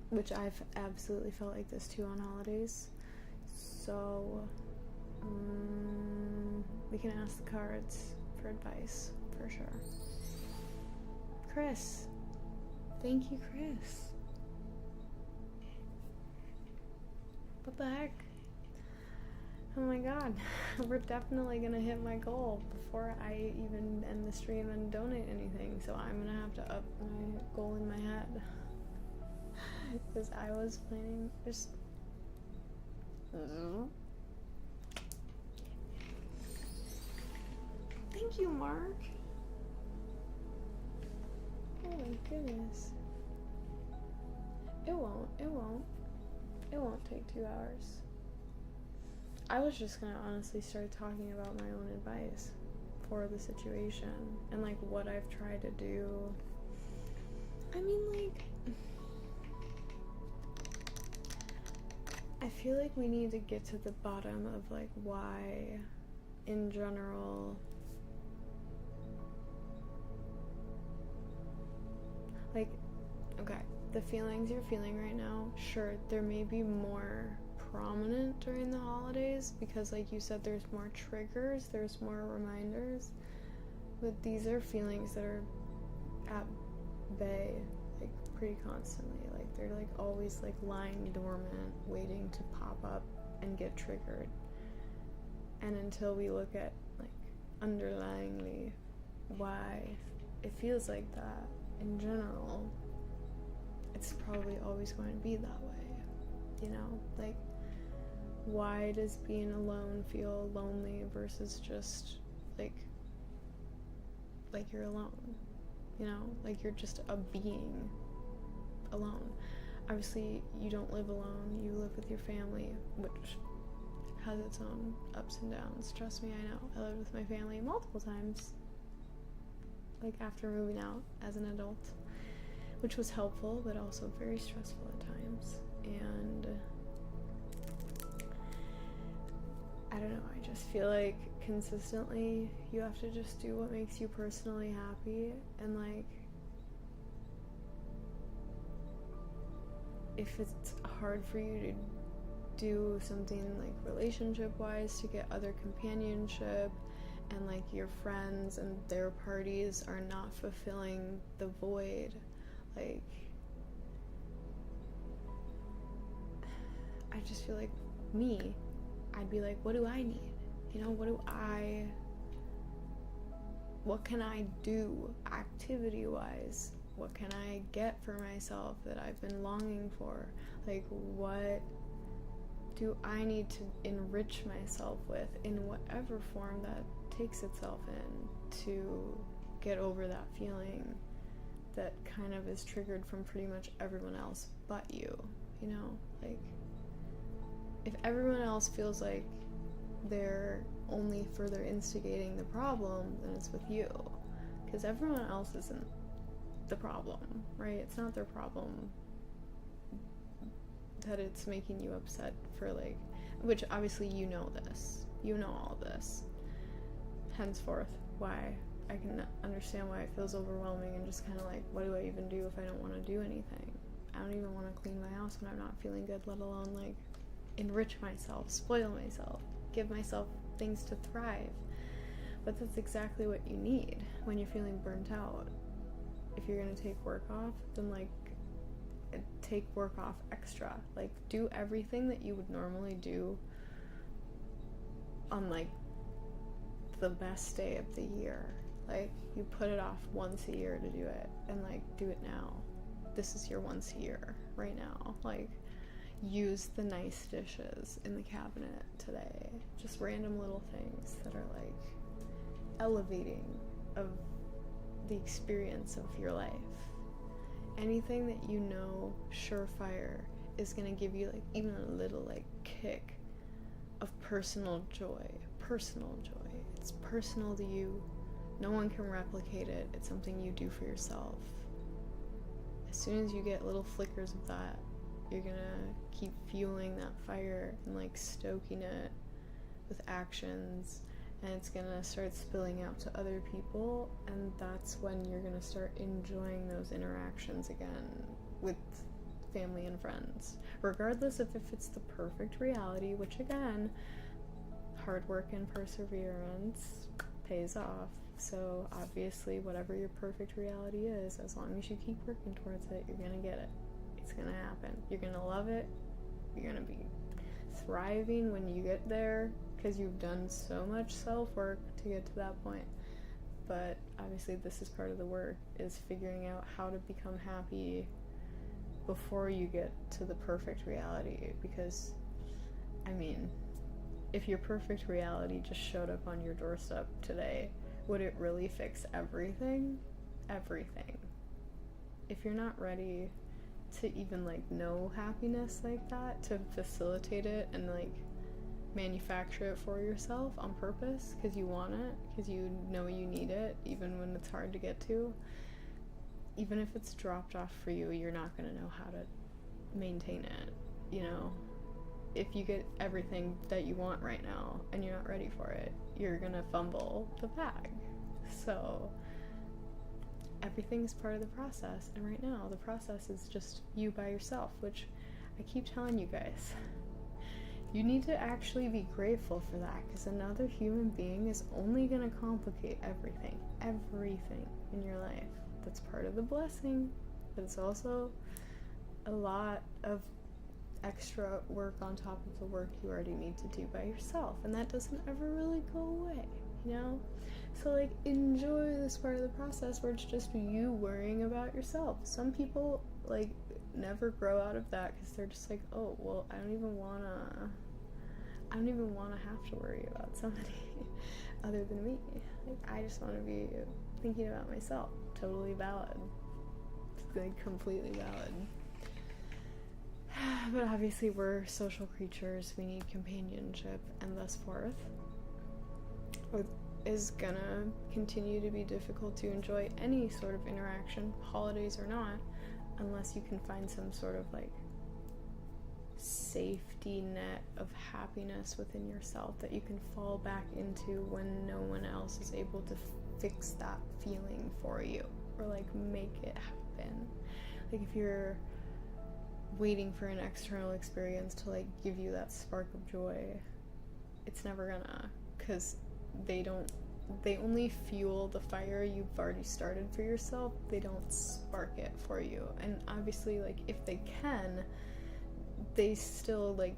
S1: which I've absolutely felt like this too on holidays, so we can ask the cards for advice for sure. Chris, thank you, Chris. What the heck? Oh my god, we're definitely gonna hit my goal before I even end the stream and donate anything, so I'm gonna have to up my goal in my head. Because I was planning just... Thank you, Mark! Oh my goodness. It won't take 2 hours. I was just gonna honestly start talking about my own advice for the situation and like what I've tried to do. I mean, like, I feel like we need to get to the bottom of like why in general, like, okay, the feelings you're feeling right now, sure, there may be more prominent during the holidays because like you said, there's more triggers, there's more reminders, but these are feelings that are at bay like pretty constantly, like they're like always like lying dormant waiting to pop up and get triggered. And until we look at like underlyingly why it feels like that in general, it's probably always going to be that way, you know? Like, why does being alone feel lonely versus just like you're alone, you know? Like you're just a being alone. Obviously you don't live alone, you live with your family, which has its own ups and downs. Trust me, I know. I lived with my family multiple times, like after moving out as an adult, which was helpful but also very stressful at times. And I don't know, I just feel like consistently you have to just do what makes you personally happy, and like if it's hard for you to do something like relationship wise to get other companionship, and like your friends and their parties are not fulfilling the void, like I just feel like I'd be like, what do I need? You know, what can I do activity wise? What can I get for myself that I've been longing for? Like, what do I need to enrich myself with in whatever form that takes itself in to get over that feeling that kind of is triggered from pretty much everyone else but you, you know? Like, if everyone else feels like they're only further instigating the problem, then it's with you, because everyone else isn't the problem, right? It's not their problem. that it's making you upset for like, which obviously you know this, you know all this, henceforth why I can understand why it feels overwhelming and just kind of like, what do I even do if I don't want to do anything? I don't even want to clean my house when I'm not feeling good, let alone like enrich myself, spoil myself, give myself things to thrive. But that's exactly what you need when you're feeling burnt out. If you're gonna take work off, then like take work off extra. Like do everything that you would normally do on like the best day of the year. Like you put it off once a year to do it, and like do it now. This is your once a year right now. Like use the nice dishes in the cabinet today. Just random little things that are like elevating of the experience of your life. Anything that you know surefire is gonna give you like even a little like kick of personal joy. It's personal to you. No one can replicate it. It's something you do for yourself. As soon as you get little flickers of that, you're gonna keep fueling that fire and like stoking it with actions, and it's gonna start spilling out to other people, and that's when you're gonna start enjoying those interactions again with family and friends, regardless of if it's the perfect reality, which again, hard work and perseverance pays off. So obviously whatever your perfect reality is, as long as you keep working towards it, you're gonna get it. It's gonna happen. You're gonna love it. You're gonna be thriving when you get there, because you've done so much self-work to get to that point. But obviously this is part of the work, is figuring out how to become happy before you get to the perfect reality. Because I mean, if your perfect reality just showed up on your doorstep today, would it really fix everything? Everything. If you're not ready to even like know happiness like that, to facilitate it and like manufacture it for yourself on purpose because you want it, because you know you need it, even when it's hard to get to, even if it's dropped off for you, you're not going to know how to maintain it. You know, if you get everything that you want right now and you're not ready for it, you're going to fumble the bag. So everything's part of the process, and right now the process is just you by yourself, which I keep telling you guys, you need to actually be grateful for that, because another human being is only going to complicate everything in your life. That's part of the blessing, but it's also a lot of extra work on top of the work you already need to do by yourself, and that doesn't ever really go away, you know? So like enjoy this part of the process where it's just you worrying about yourself. Some people like never grow out of that because they're just like, oh well, I don't even wanna have to worry about somebody other than me. Like I just want to be thinking about myself. Totally valid. It's like completely valid. But obviously we're social creatures, we need companionship, and thus forth. It is gonna continue to be difficult to enjoy any sort of interaction, holidays or not, unless you can find some sort of like safety net of happiness within yourself that you can fall back into when no one else is able to fix that feeling for you or like make it happen. Like if you're waiting for an external experience to like give you that spark of joy, it's never gonna, because they only fuel the fire you've already started for yourself. They don't spark it for you. And obviously like if they can, they still like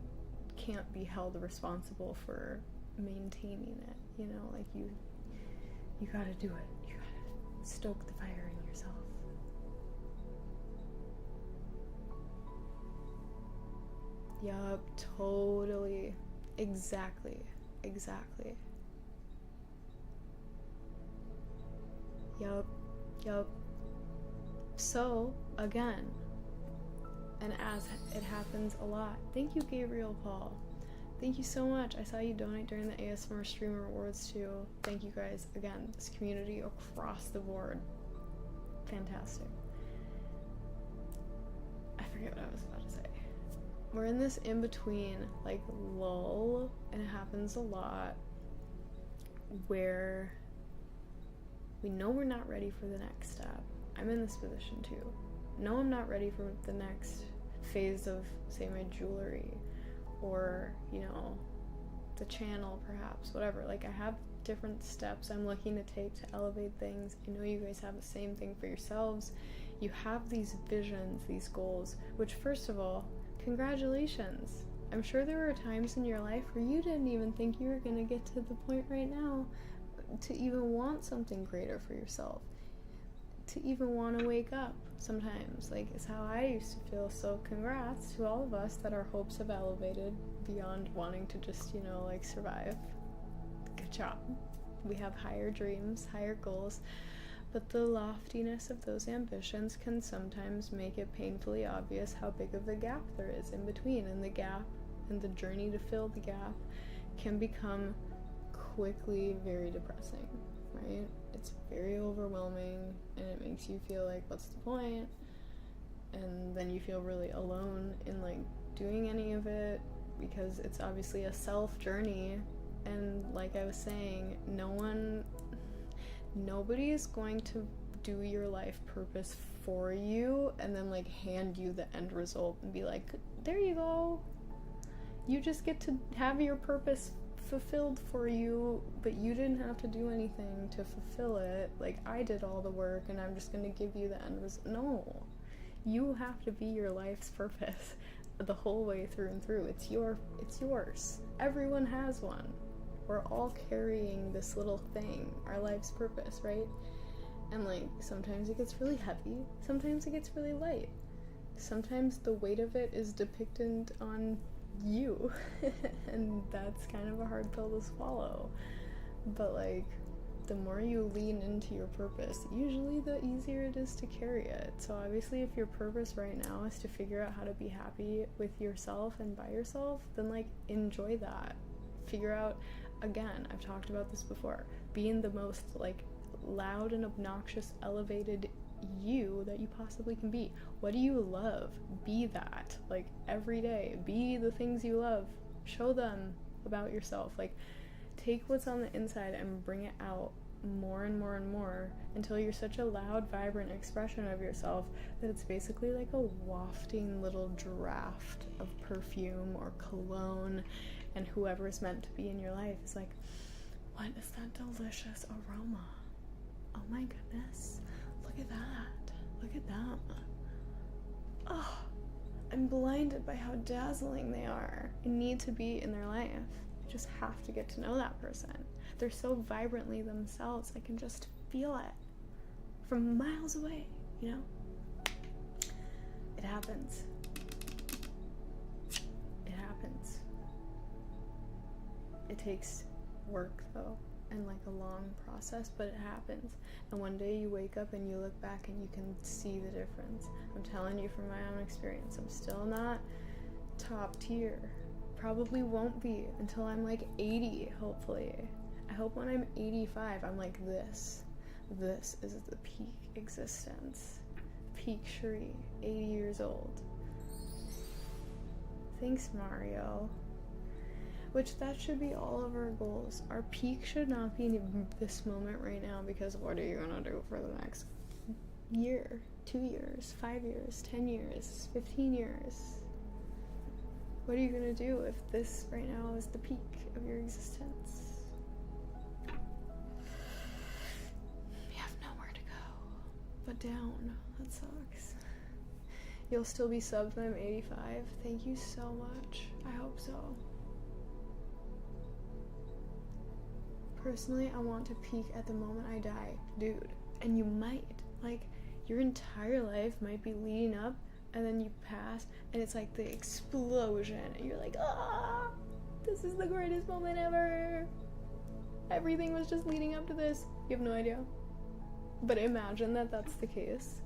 S1: can't be held responsible for maintaining it, you know? Like you gotta do it. You gotta stoke the fire in yourself. Yup, totally. Exactly. Yup. So, again, and as it happens a lot, thank you, Gabriel Paul. Thank you so much. I saw you donate during the ASMR Streamer Awards too. Thank you guys. Again, this community across the board. Fantastic. I forget what I was about to say. we're in this in-between, like, lull, and it happens a lot, where we know we're not ready for the next step. I'm in this position too. No, I'm not ready for the next phase of, say, my jewelry, or, you know, the channel, perhaps, whatever. Like, I have different steps I'm looking to take to elevate things. I know you guys have the same thing for yourselves. You have these visions, these goals, which, first of all, congratulations. I'm sure there were times in your life where you didn't even think you were going to get to the point right now to even want something greater for yourself, to even want to wake up sometimes. Like, it's how I used to feel. So congrats to all of us that our hopes have elevated beyond wanting to just, you know, like, survive. Good job. We have higher dreams, higher goals, but the loftiness of those ambitions can sometimes make it painfully obvious how big of a gap there is in between, and the gap and the journey to fill the gap can become quickly very depressing, right? It's very overwhelming, and it makes you feel like, what's the point? And then you feel really alone in, like, doing any of it, because it's obviously a self journey. And like I was saying, nobody is going to do your life purpose for you and then, like, hand you the end result and be like, there you go. You just get to have your purpose fulfilled for you, but you didn't have to do anything to fulfill it. Like, I did all the work and I'm just going to give you the end result. No. You have to be your life's purpose the whole way through and through. It's yours. Everyone has one. We're all carrying this little thing, our life's purpose, right? And, like, sometimes it gets really heavy, sometimes it gets really light. Sometimes the weight of it is depicted on you, and that's kind of a hard pill to swallow. But, like, the more you lean into your purpose, usually the easier it is to carry it. So obviously, if your purpose right now is to figure out how to be happy with yourself and by yourself, then, like, enjoy that. Figure out, again, I've talked about this before, being the most, like, loud and obnoxious, elevated you that you possibly can be. What do you love? Be that. Like, every day, be the things you love. Show them about yourself. Like, take what's on the inside and bring it out more and more and more until you're such a loud, vibrant expression of yourself that it's basically like a wafting little draft of perfume or cologne, and whoever's meant to be in your life is like, what is that delicious aroma? Oh my goodness, look at that, look at them. Oh, I'm blinded by how dazzling they are. I need to be in their life. I just have to get to know that person. They're so vibrantly themselves, I can just feel it from miles away, you know? It happens. It happens. It takes work, though, and, like, a long process, but it happens. And one day you wake up and you look back and you can see the difference. I'm telling you from my own experience, I'm still not top tier. Probably won't be until I'm, like, 80, hopefully. I hope when I'm 85, I'm like this. This is the peak existence. Peak Cherie, 80 years old. Thanks, Mario. Which, that should be all of our goals. Our peak should not be this moment right now, because what are you gonna do for the next year, 2 years, 5 years, 10 years, 15 years? What are you gonna do if this right now is the peak of your existence? You have nowhere to go but down. That sucks. You'll still be subbed when I'm 85. Thank you so much. I hope so. Personally, I want to peak at the moment I die. Dude, and you might. Like, your entire life might be leading up, and then you pass, and it's like the explosion, and you're like, ah, this is the greatest moment ever. Everything was just leading up to this. You have no idea. But imagine that that's the case.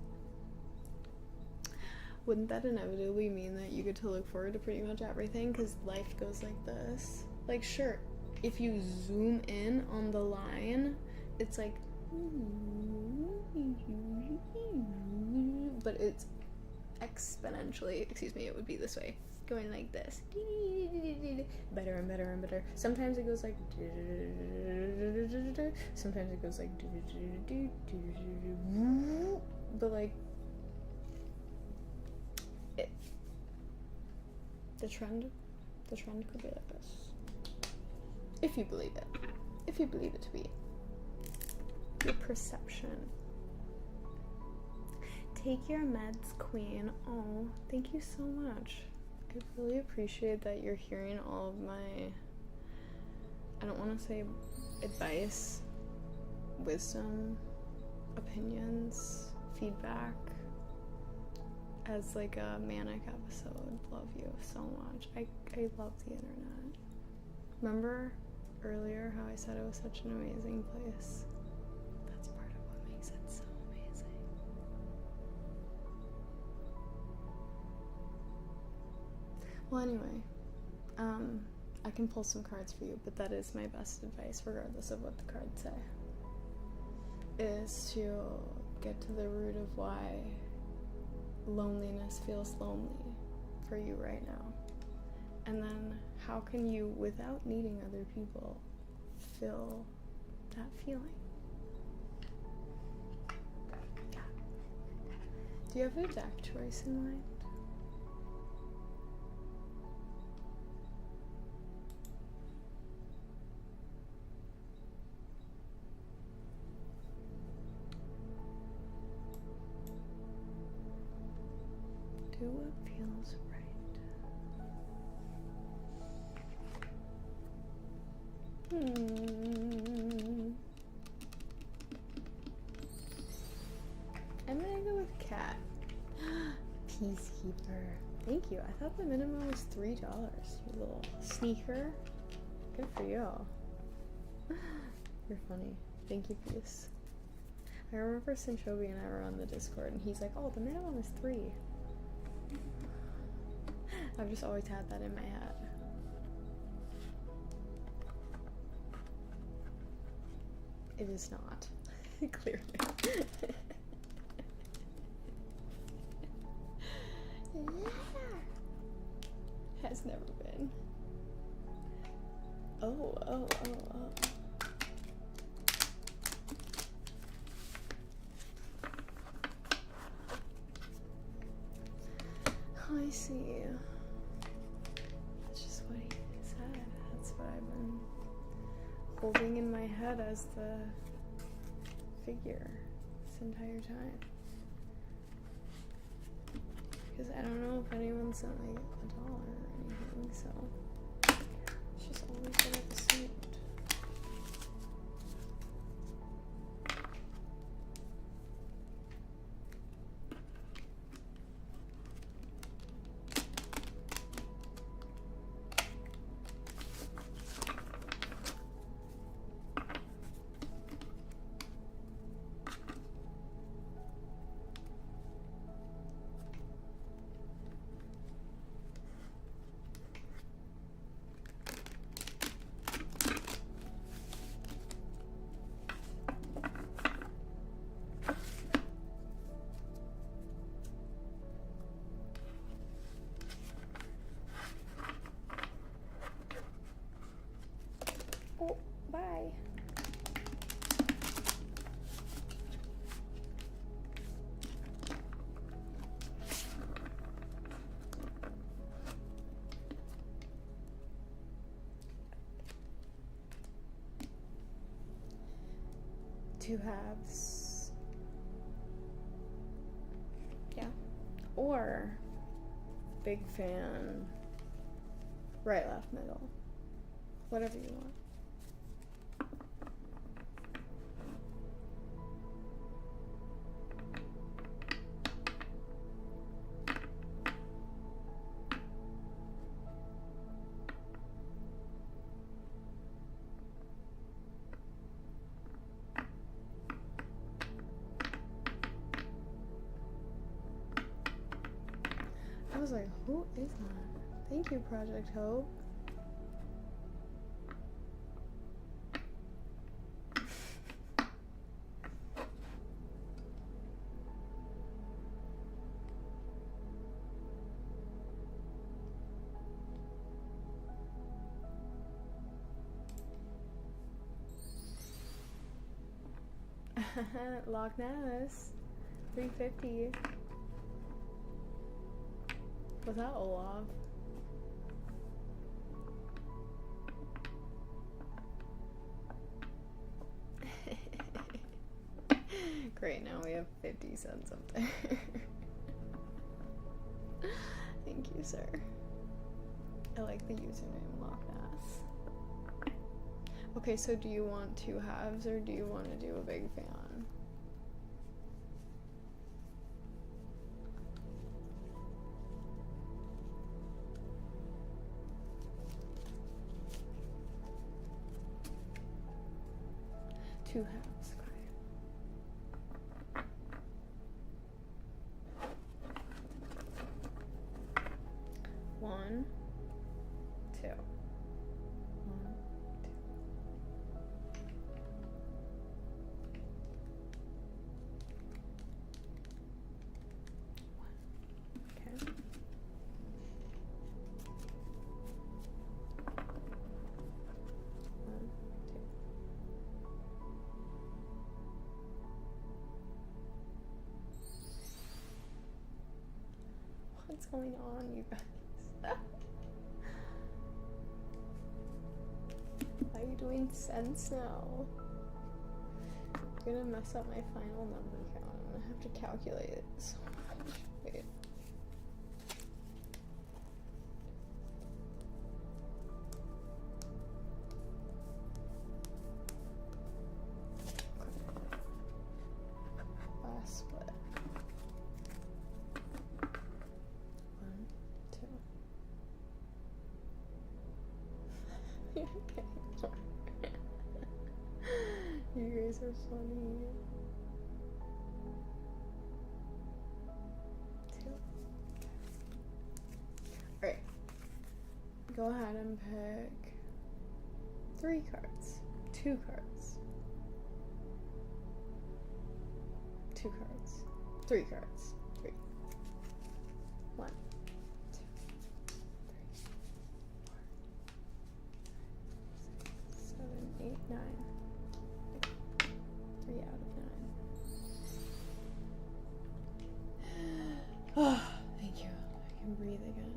S1: Wouldn't that inevitably mean that you get to look forward to pretty much everything? Because life goes like this. Like, sure, if you zoom in on the line, it's like, but it's exponentially, it would be this way. going like this. Better and better and better. Sometimes it goes like, sometimes it goes like, but like, the trend could be like this. If you believe it. If you believe it to be. Your perception. Take your meds, queen. Oh, thank you so much. I really appreciate that you're hearing all of my, I don't want to say advice, wisdom, opinions, feedback as like a manic episode. Love you so much. I love the internet. Remember earlier how I said it was such an amazing place? That's part of what makes it so amazing. Well, anyway, I can pull some cards for you, but that is my best advice, regardless of what the cards say, is to get to the root of why loneliness feels lonely for you right now. And then how can you, without needing other people, feel that feeling? Yeah. Do you have a deck choice in mind? Do what feels right. I'm gonna go with cat. Peacekeeper. Thank you. I thought the minimum was $3. You little sneaker. Good for you. You're funny. Thank you, Peace. I remember Sinchobi and I were on the Discord and he's like, oh, the minimum is 3. I've just always had that in my head. It is not. Clearly. Yeah. Has never been. Oh. I see. That's just what he said. That's what I've been holding in my head as the figure this entire time. Because I don't know if anyone sent like $1 or anything, so it's just always what I've assumed. Oh, bye. Two halves. Yeah. Or big fan, right, left, middle. Whatever you want. I was like, who is that? Thank you, Project Hope. Loch Ness. 350. Was that Olaf? Great, now we have 50 cents up there. Thank you, sir. I like the username Loch Ness. Okay, so do you want 2 halves or do you want to do a big fan? Two halves, okay. 1, 2. 1, 2. Okay. What's going on, you guys? Why are you doing cents now? I'm gonna mess up my final number count. I'm gonna have to calculate it so much. Wait. Last split. 1, 2. Okay. You guys are funny. 2. Alright. Go ahead and pick 3 cards. 2 cards. 2 cards. 3 cards. 3. 1, 2, 3, 4, 5, 6, 7, 8, 9. 3 out of 9. Oh, thank you. I can breathe again.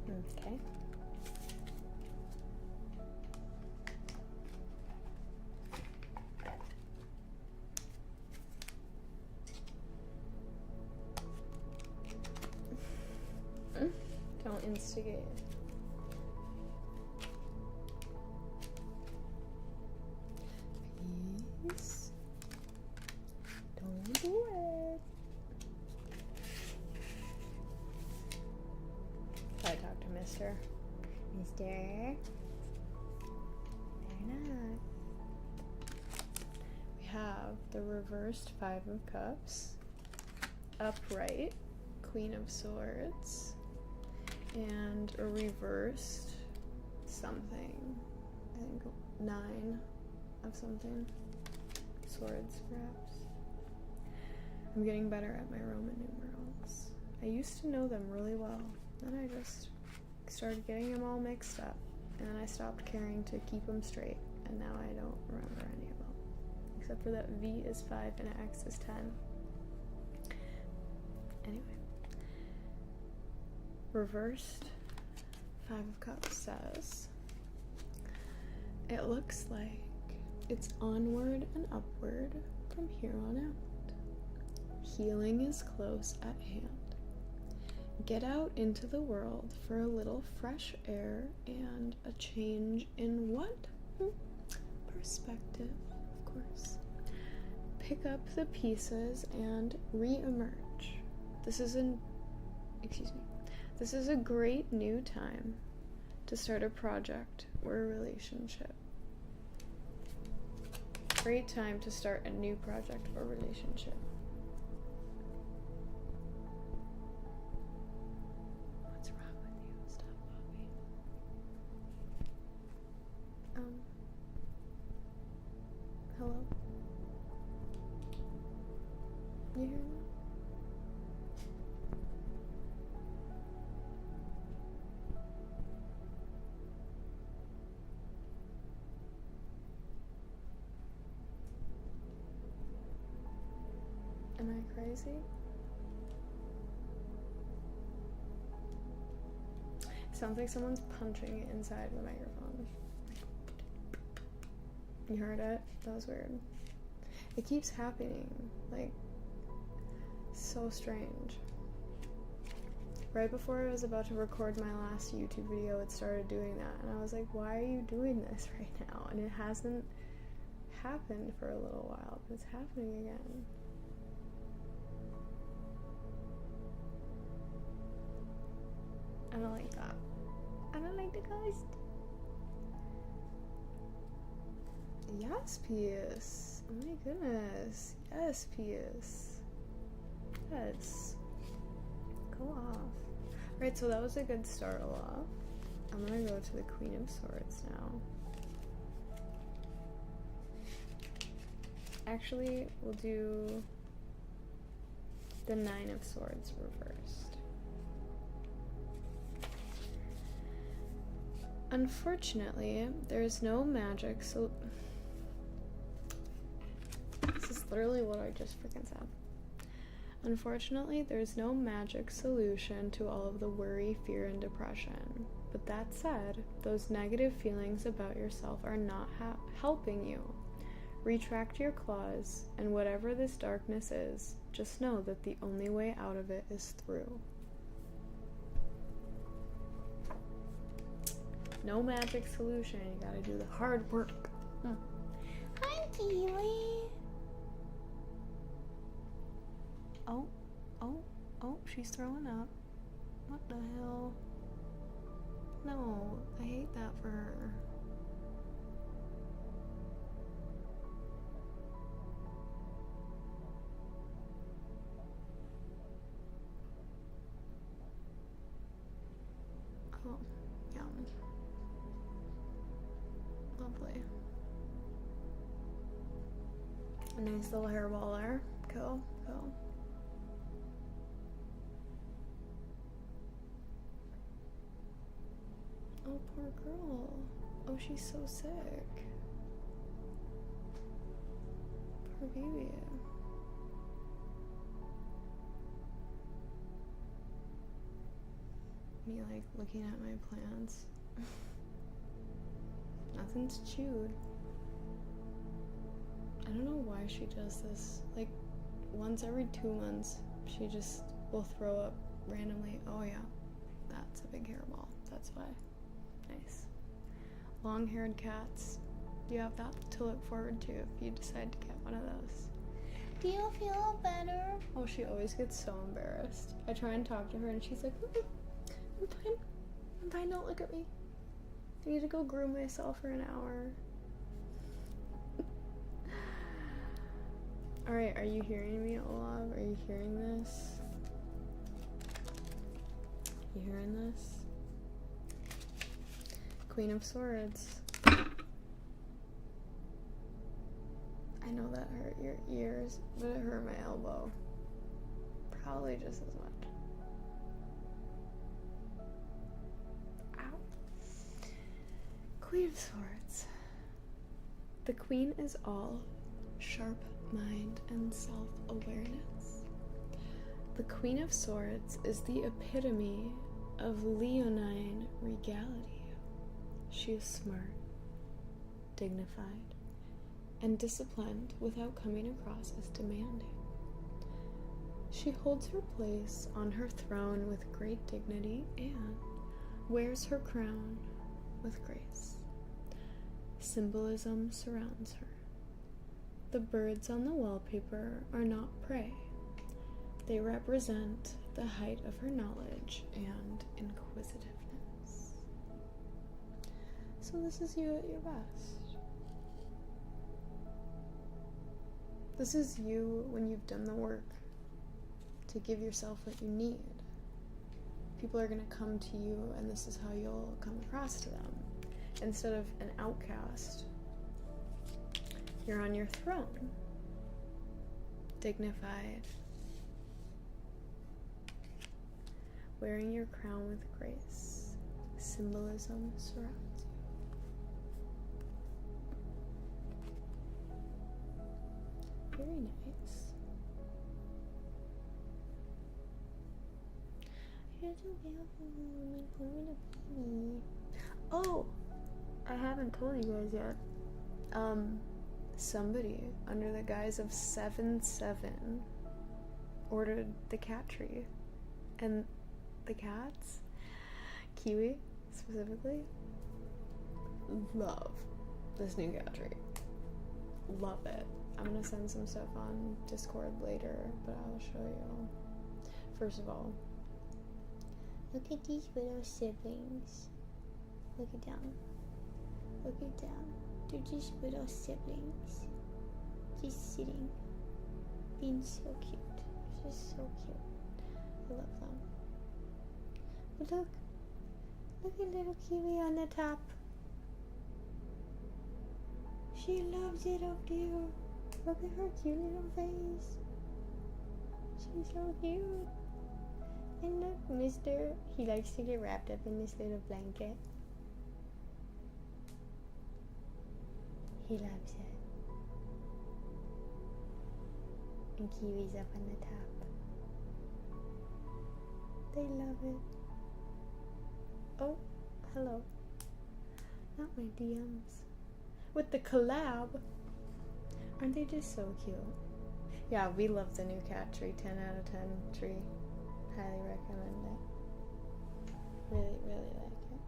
S1: Okay. Don't instigate. Please. Don't do it. I talk to Mister. Very nice. We have the reversed 5 of Cups, upright Queen of Swords, and a reversed something. I think 9 of something. Swords, perhaps. I'm getting better at my Roman numerals. I used to know them really well. Then I just started getting them all mixed up. And then I stopped caring to keep them straight. And now I don't remember any of them. Except for that V is 5 and X is 10. Anyway. Reversed 5 of Cups says, it looks like it's onward and upward from here on out. Healing is close at hand. Get out into the world for a little fresh air and a change in what? Perspective, of course. pick up the pieces and re-emerge. This is a great new time to start a project or a relationship. Great time to start a new project or relationship. What's wrong with you? Stop, Bobby. Hello? You hear me? Am I crazy? Sounds like someone's punching inside the microphone. You heard it? That was weird. It keeps happening. Like, so strange. Right before I was about to record my last YouTube video, it started doing that. And I was like, why are you doing this right now? And it hasn't happened for a little while, but it's happening again. I don't like that. I don't like the ghost. Yes, Pius. Oh my goodness. Yes, Pius. Yes. Go off. Right, so that was a good start off. I'm gonna go to the Queen of Swords now. Actually, we'll do the Nine of Swords reversed. Unfortunately, there's no magic, so this is literally what I just freaking said. Unfortunately, there's no magic solution to all of the worry, fear, and depression. But that said, those negative feelings about yourself are not helping you. Retract your claws, and whatever this darkness is, just know that the only way out of it is through. No magic solution. You gotta do the hard work. Hi, Keely. Oh, she's throwing up. What the hell? No, I hate that for her. Oh, yum. Lovely. A nice little hairball there. Cool. Oh, poor girl. Oh, she's so sick. Poor baby. Me, like, looking at my plants. Nothing's chewed. I don't know why she does this. Like, once every 2 months, she just will throw up randomly. Oh yeah, that's a big hairball. That's why. Nice. Long-haired cats. You have that to look forward to if you decide to get one of those. Do you feel better? Oh, she always gets so embarrassed. I try and talk to her and she's like, I'm fine, don't look at me. I need to go groom myself for an hour. Alright, are you hearing me, Olav? Are you hearing this? You hearing this? Queen of Swords. I know that hurt your ears, but it hurt my elbow. Probably just as much. Ow. Queen of Swords. The Queen is all sharp mind and self-awareness. The Queen of Swords is the epitome of leonine regality. She is smart, dignified, and disciplined without coming across as demanding. She holds her place on her throne with great dignity and wears her crown with grace. Symbolism surrounds her. The birds on the wallpaper are not prey. They represent the height of her knowledge and inquisitiveness. So this is you at your best. This is you when you've done the work to give yourself what you need. People are going to come to you, and this is how you'll come across to them. Instead of an outcast, you're on your throne, dignified, wearing your crown with grace. Symbolism surrounds you. Very nice. Oh, I haven't told you guys yet. Somebody under the guise of 7-7 ordered the cat tree, and the cats, Kiwi specifically, love this new cat tree. Love it. I'm gonna send some stuff on Discord later, but I'll show you. First of all, look at these little siblings. Look at them. Look at them. They're just little siblings. Just sitting. Being so cute. They're just so cute. I love them. But look. Look at little Kiwi on the top. She loves it up there. Look at her cute little face. She's so cute. And look, Mister, he likes to get wrapped up in this little blanket. He loves it. And Kiwi's up on the top. They love it. Oh, hello. Not my DMs. With the collab. Aren't they just so cute? Yeah, we love the new cat tree. 10 out of 10 tree. Highly recommend it. Really, really like it.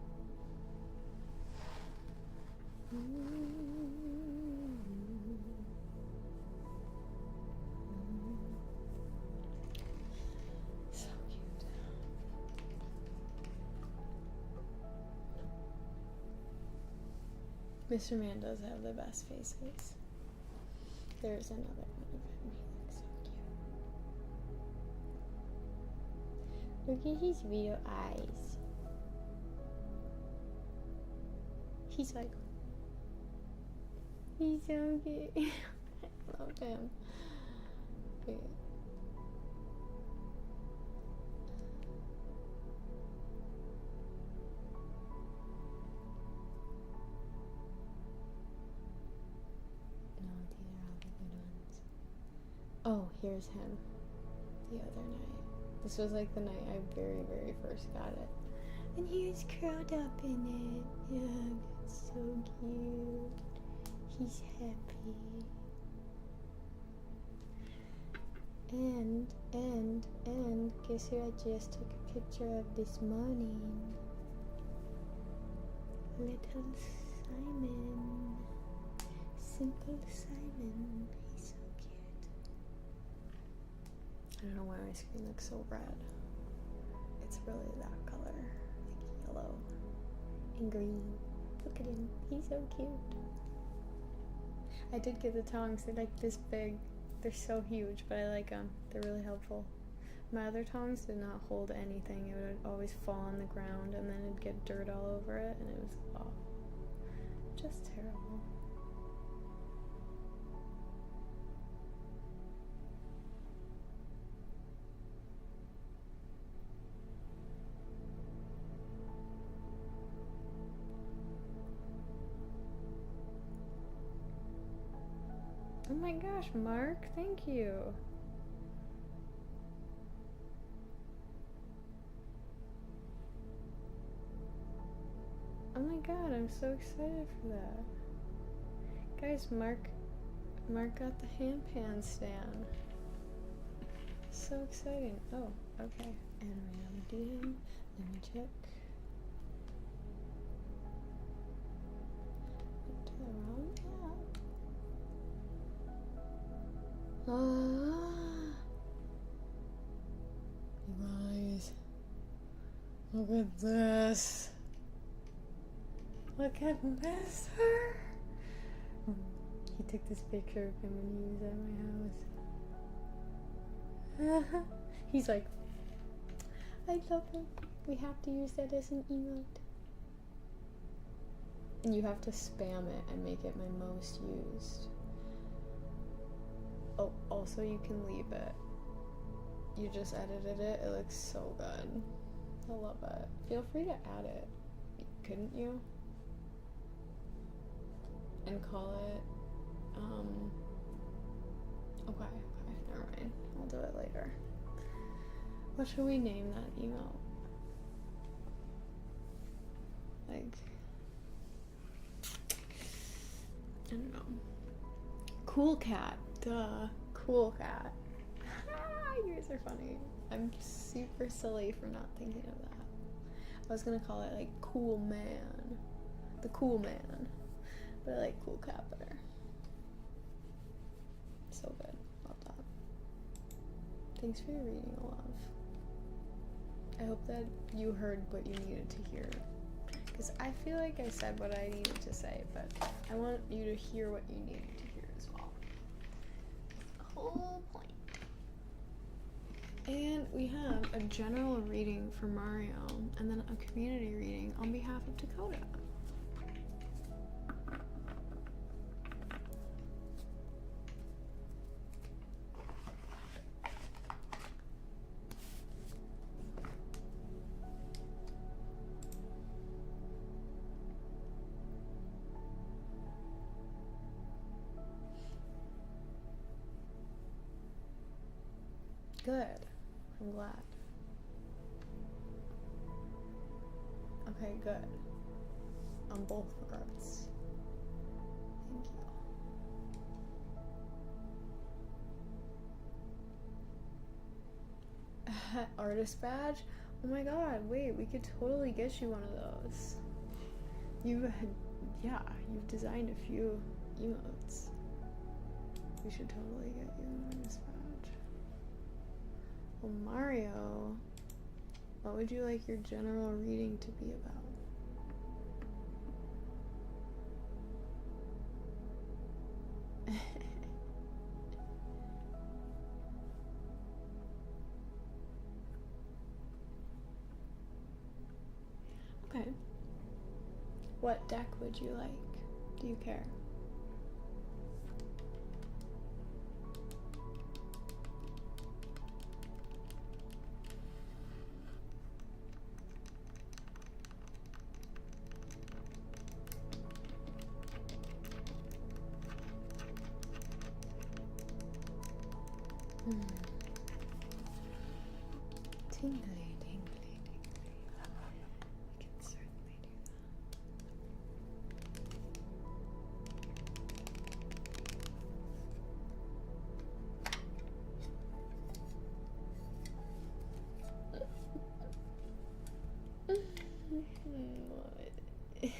S1: So cute. Mr. Man does have the best faces. There's another one of him. He looks so cute. Look at his little eyes. He's like, he's so cute. I love him. Wait. Oh, here's him. The other night. This was like the night I very, very first got it. And he was curled up in it. Yeah, it's so cute. He's happy. And, guess who I just took a picture of this morning? Little Simon. Simple Simon. He's so cute. I don't know why my screen looks so red. It's really that color. Like yellow and green. Look at him. He's so cute. I did get the tongs. They're like this big. They're so huge, but I like them. They're really helpful. My other tongs did not hold anything. It would always fall on the ground and then it'd get dirt all over it, and it was just terrible. Oh my gosh, Mark, thank you. Oh my god, I'm so excited for that. Guys, Mark got the hand pan stand. So exciting. Oh, okay. And we have a DM. Let me check. To the wrong app. Look at this. Look at this. He took this picture of him when he was at my house. He's like, I love him. We have to use that as an emote. And you have to spam it and make it my most used. Oh, also you can leave it. You just edited it. It looks so good. I love it. Feel free to add it. Couldn't you? And call it, okay, never mind. I'll do it later. What should we name that emote? Like, I don't know. Cool cat. Duh. Cool cat. You guys are funny. I'm super silly for not thinking of that. I was gonna call it like Cool Man. The Cool Man. But I like Cool Cat better. So good. Love that. Thanks for your reading, love. I hope that you heard what you needed to hear. Because I feel like I said what I needed to say, but I want you to hear what you needed to hear as well. That's the whole point. And we have a general reading for Mario, and then a community reading on behalf of Dakota. Good. I'm glad. Okay, good. On both regards. Thank you. Artist badge? Oh my god, wait, we could totally get you one of those. You've designed a few emotes. We should totally get you an artist badge. Well, Mario, what would you like your general reading to be about? Okay. What deck would you like? Do you care? Tingly, tingly, tingly. I can certainly do that.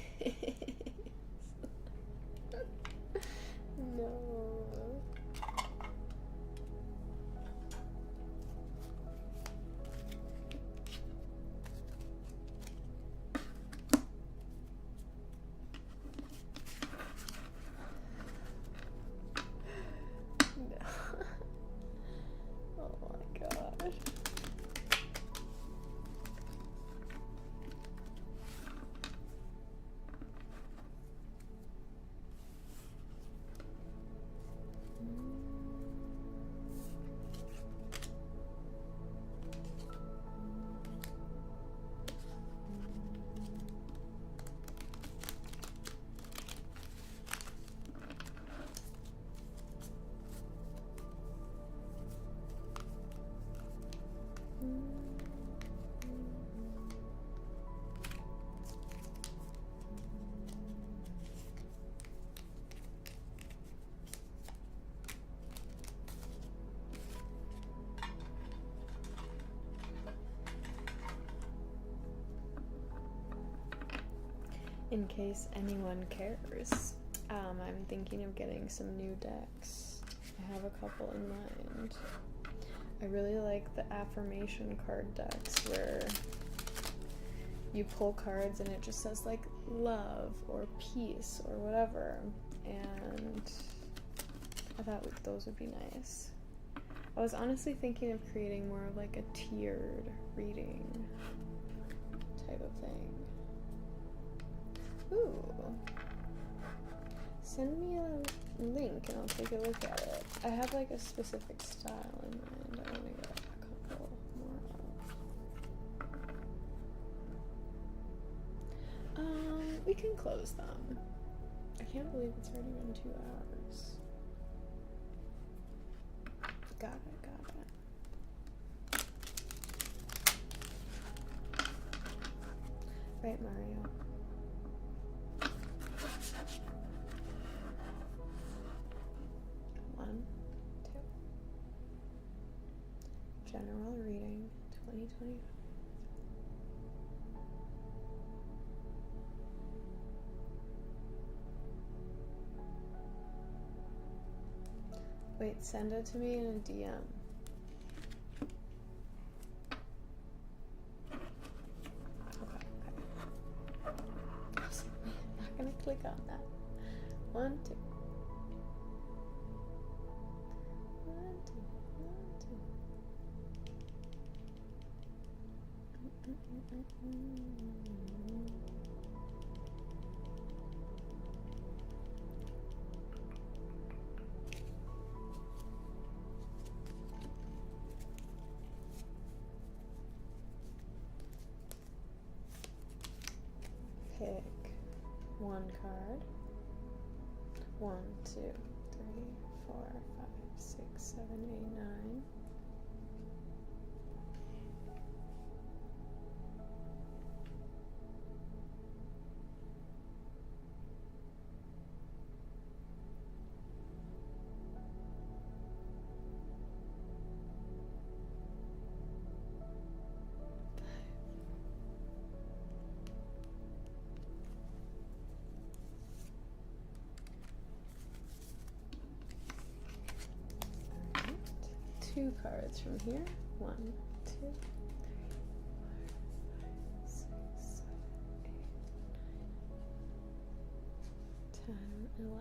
S1: No. Oh my gosh. In case anyone cares, I'm thinking of getting some new decks. I have a couple in mind. I really like the affirmation card decks where you pull cards and it just says like love or peace or whatever, and I thought those would be nice. I was honestly thinking of creating more of like a tiered reading type of thing. Ooh. Send me a link and I'll take a look at it. I have like a specific style in mind. I want to get a couple more of. We can close them. I can't believe it's already been 2 hours. Got it. Right, Mario. One, two. General reading 2020. Wait, send it to me in a DM. Okay. Awesome. I'm not gonna click on that. 1, 2. 1, 2, 1, 2. Pick one card. 1, 2, 3, 4, 5, 6, 7, 8, 9. Two cards from here. 1, 2, 3, 4, 5, 6, 7, 8, 10, 11.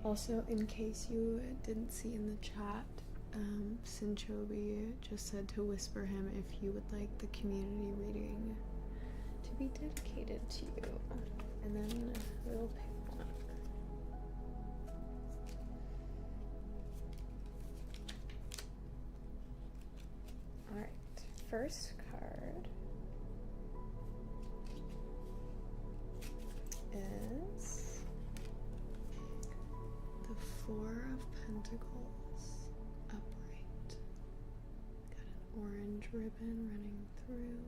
S1: Also, in case you didn't see in the chat, Sinchobi just said to whisper him if you would like the community reading to be dedicated to you, and then we'll pick one. Alright, first card is the 4 of Pentacles upright. Got an orange ribbon running through.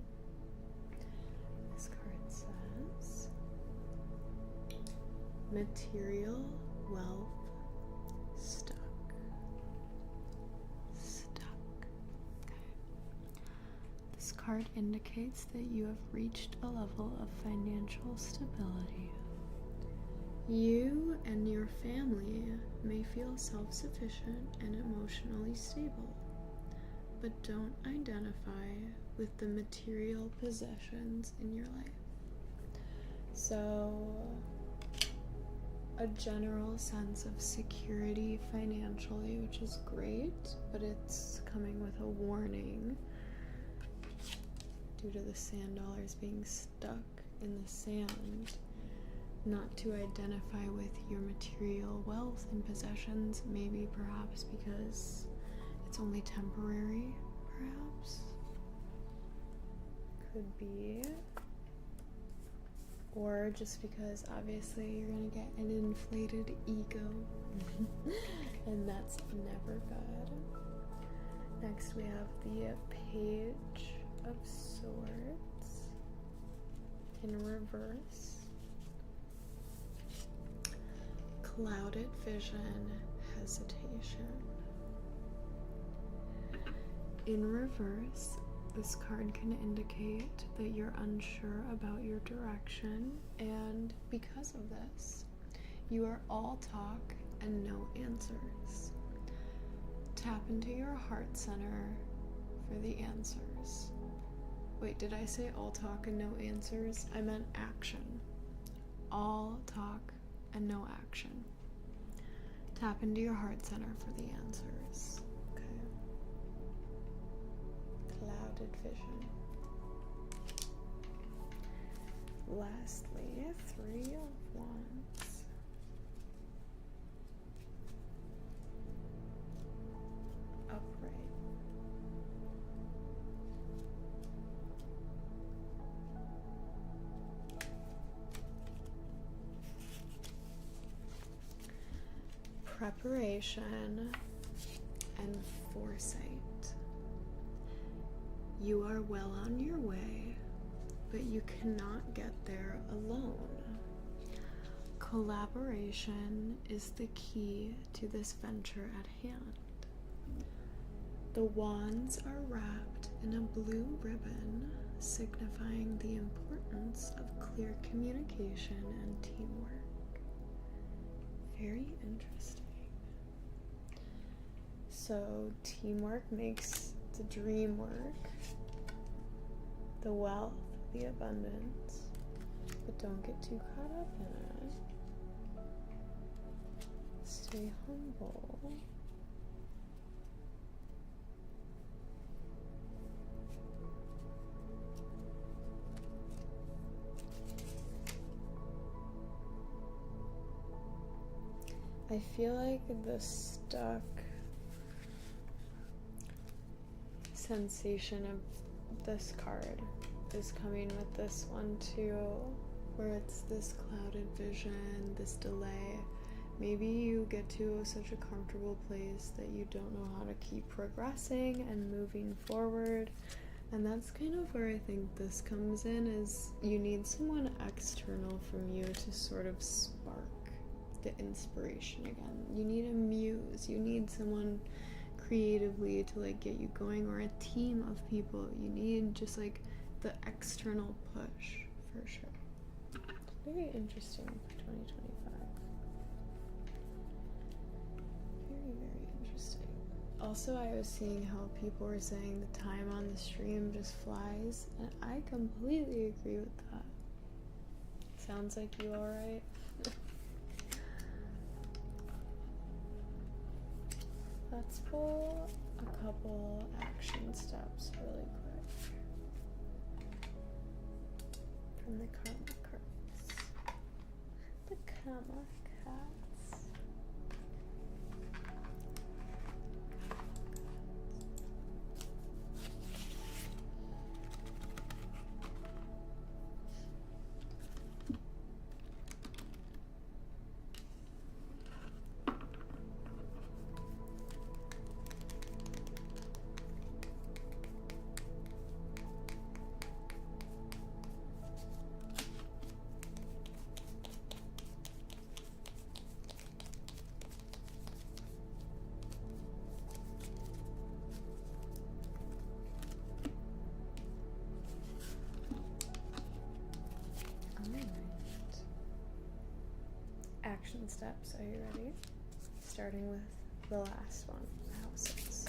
S1: This card says material wealth stuck. Okay. This card indicates that you have reached a level of financial stability. You and your family may feel self-sufficient and emotionally stable, but don't identify with the material possessions in your life. So, a general sense of security financially, which is great, but it's coming with a warning due to the sand dollars being stuck in the sand. Not to identify with your material wealth and possessions, maybe perhaps because it's only temporary, perhaps. Could be. more just because obviously you're gonna get an inflated ego and that's never good. Next we have the Page of Swords in reverse. Clouded vision, hesitation. In reverse, this card can indicate that you're unsure about your direction, and because of this, you are all talk and no answers. Tap into your heart center for the answers. Wait, did I say all talk and no answers? I meant action. All talk and no action. Tap into your heart center for the answers. Okay. Clouded vision. Lastly, 3 of Wands. Upright. Preparation and foresight. You are well on your way, but you cannot get there alone. Collaboration is the key to this venture at hand. The wands are wrapped in a blue ribbon, signifying the importance of clear communication and teamwork. Very interesting. So teamwork makes the dream work, the wealth, the abundance, but don't get too caught up in it. Stay humble. I feel like the stuck sensation of this card is coming with this one too, where it's this clouded vision, this delay. Maybe you get to such a comfortable place that you don't know how to keep progressing and moving forward, and that's kind of where I think this comes in, is you need someone external from you to sort of spark the inspiration again. You need a muse, you need someone creatively to like get you going, or a team of people. You need just like the external push for sure. Very interesting for 2025. Very, very interesting. Also, I was seeing how people were saying the time on the stream just flies, and I completely agree with that. Sounds like you alright? Let's pull a couple action steps really quick from the karma cards. The karma cards. Action steps. Are you ready? Starting with the last one, houses.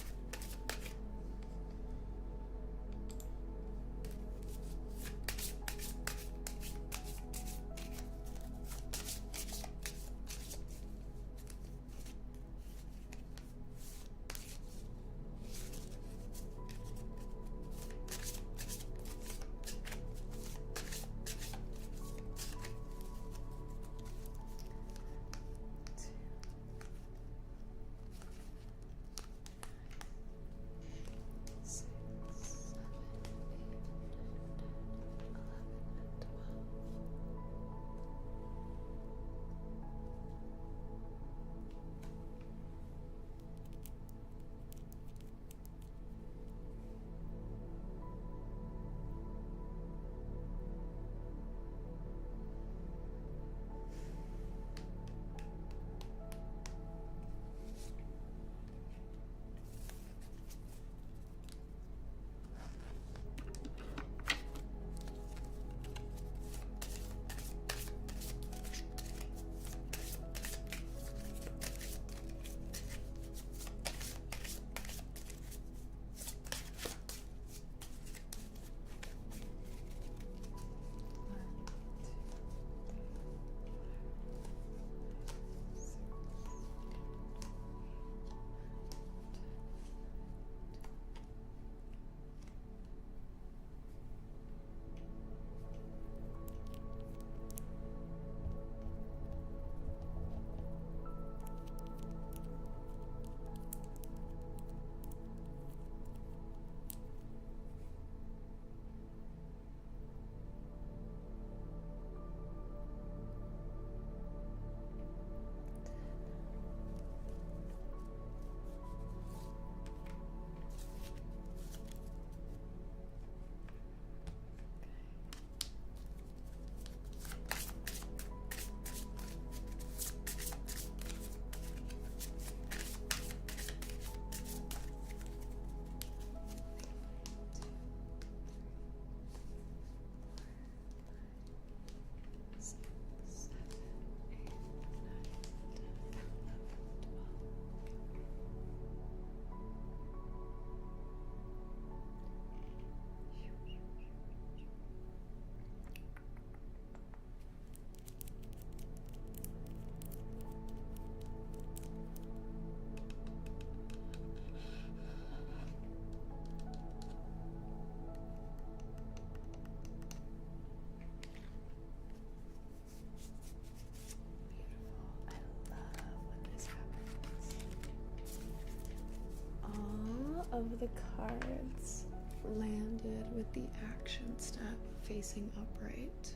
S1: of the cards landed with the action step facing upright.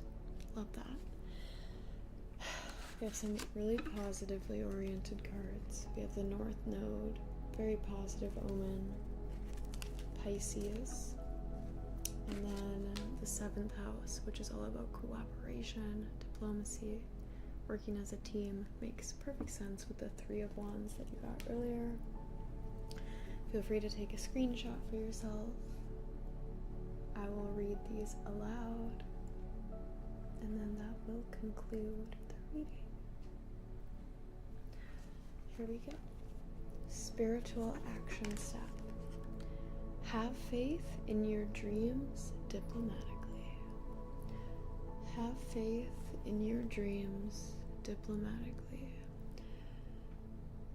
S1: Love that. We have some really positively oriented cards. We have the North Node, very positive omen, Pisces, and then the 7th house, which is all about cooperation, diplomacy, working as a team. Makes perfect sense with the 3 of Wands that you got earlier. Feel free to take a screenshot for yourself. I will read these aloud, and then that will conclude the reading. Here we go. Spiritual action step. Have faith in your dreams diplomatically. Have faith in your dreams diplomatically.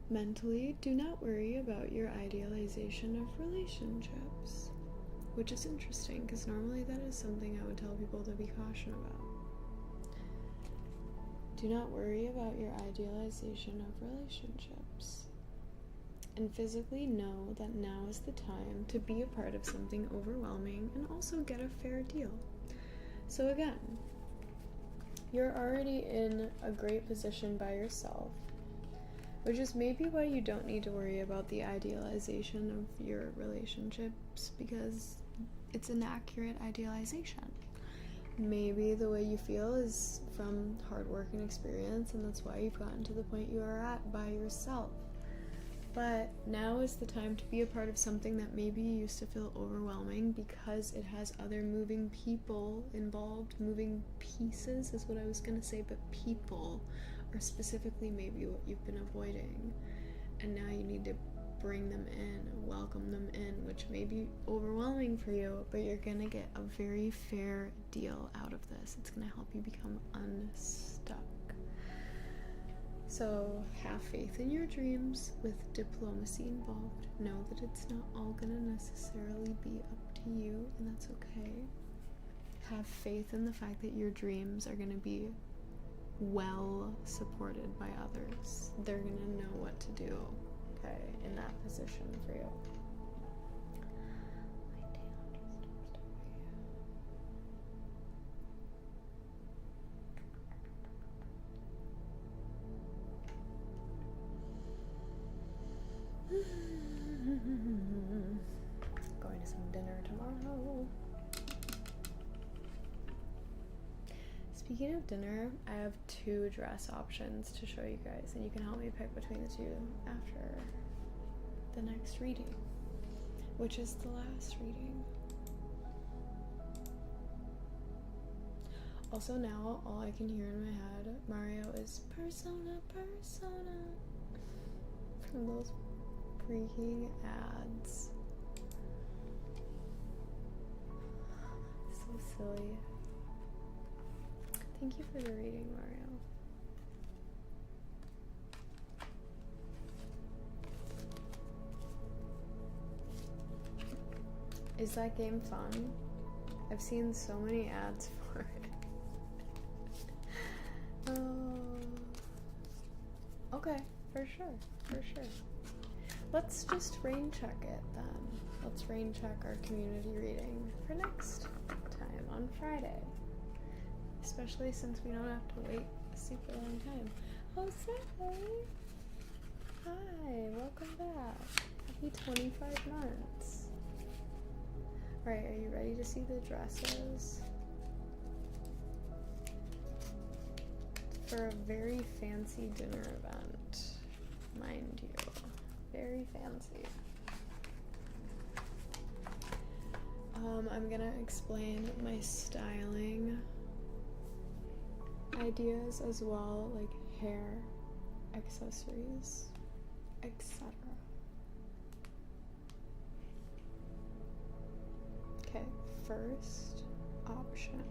S1: Mentally, do not worry about your idealization of relationships, which is interesting because normally that is something I would tell people to be cautious about. Do not worry about your idealization of relationships. And physically know that now is the time to be a part of something overwhelming and also get a fair deal. So again, you're already in a great position by yourself, which is maybe why you don't need to worry about the idealization of your relationships, because it's an accurate idealization. Maybe the way you feel is from hard work and experience, and that's why you've gotten to the point you are at by yourself. But now is the time to be a part of something that maybe you used to feel overwhelming because it has other moving people involved. Moving pieces is what I was going to say, but people are specifically maybe what you've been avoiding. And now you need to bring them in, welcome them in, which may be overwhelming for you, but you're going to get a very fair deal out of this. It's going to help you become unstuck. So have faith in your dreams with diplomacy involved. Know that it's not all going to necessarily be up to you, and that's okay. Have faith in the fact that your dreams are going to be well supported by others. They're going to know what to do, okay, in that position for you. Going to some dinner tomorrow. Speaking of dinner, I have 2 dress options to show you guys, and you can help me pick between the 2 after the next reading, which is the last reading. Also now, all I can hear in my head, Mario, is persona, persona, from those freaking ads. So silly. Thank you for the reading, Mario. Is that game fun? I've seen so many ads for it. Okay, for sure, for sure. Let's just rain check it then. Let's rain check our community reading for next time on Friday. Especially since we don't have to wait a super long time. Jose! Hi, welcome back. Happy 25 months. Alright, are you ready to see the dresses? For a very fancy dinner event, mind you. Very fancy. I'm gonna explain my styling ideas as well, like hair, accessories, etc. Okay, first option.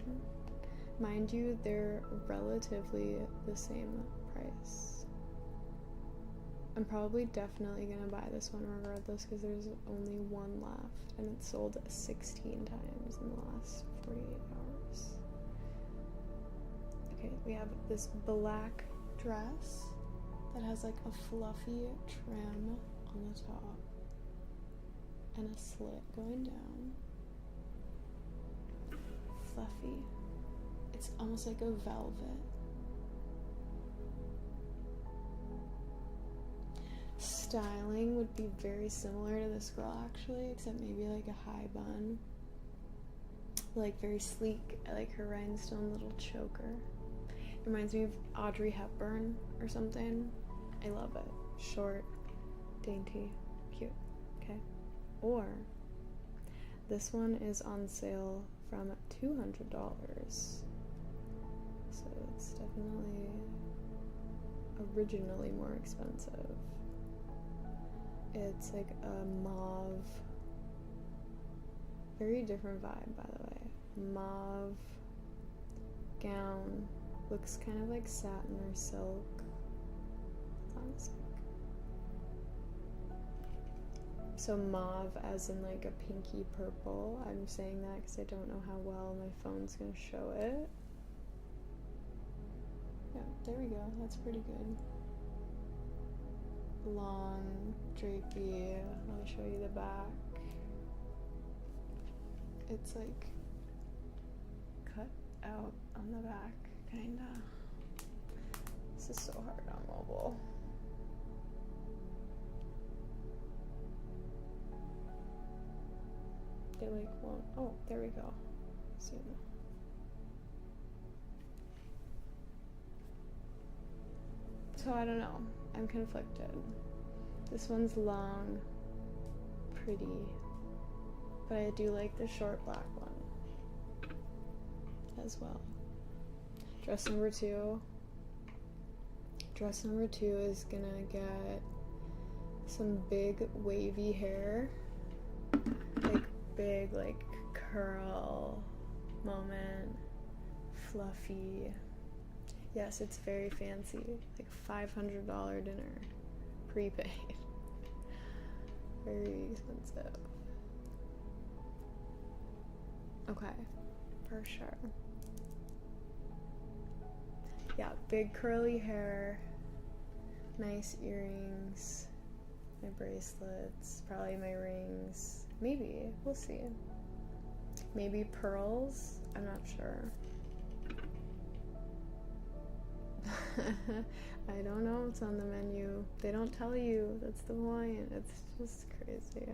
S1: Mind you, they're relatively the same price. I'm probably definitely gonna buy this one regardless because there's only one left and it's sold 16 times in the last 48 hours. Okay, we have this black dress that has like a fluffy trim on the top. and a slit going down. Fluffy. It's almost like a velvet. Styling would be very similar to this girl actually, except maybe like a high bun. Like very sleek. I like her rhinestone little choker. It reminds me of Audrey Hepburn or something. I love it. Short, dainty, cute. Okay. Or this one is on sale from $200. So it's definitely originally more expensive. It's like a mauve, very different vibe by the way. Mauve gown, looks kind of like satin or silk. So mauve as in like a pinky purple. I'm saying that because I don't know how well my phone's gonna show it. Yeah, there we go. That's pretty good. Long, drapey. Let me show you the back. It's like cut out on the back, kinda. This is so hard on mobile. It like won't. Oh, there we go. Zoom. So I don't know. I'm conflicted. This one's long, pretty, but I do like the short black one as well. Dress number two. Dress number two is gonna get some big wavy hair, like big like curl moment, fluffy. Yes, it's very fancy, like $500 dinner, prepaid. Very expensive. Okay, for sure. Yeah, big curly hair, nice earrings, my bracelets, probably my rings. Maybe, we'll see. Maybe pearls, I'm not sure. I don't know what's on the menu. They don't tell you, that's the point. It's just crazy.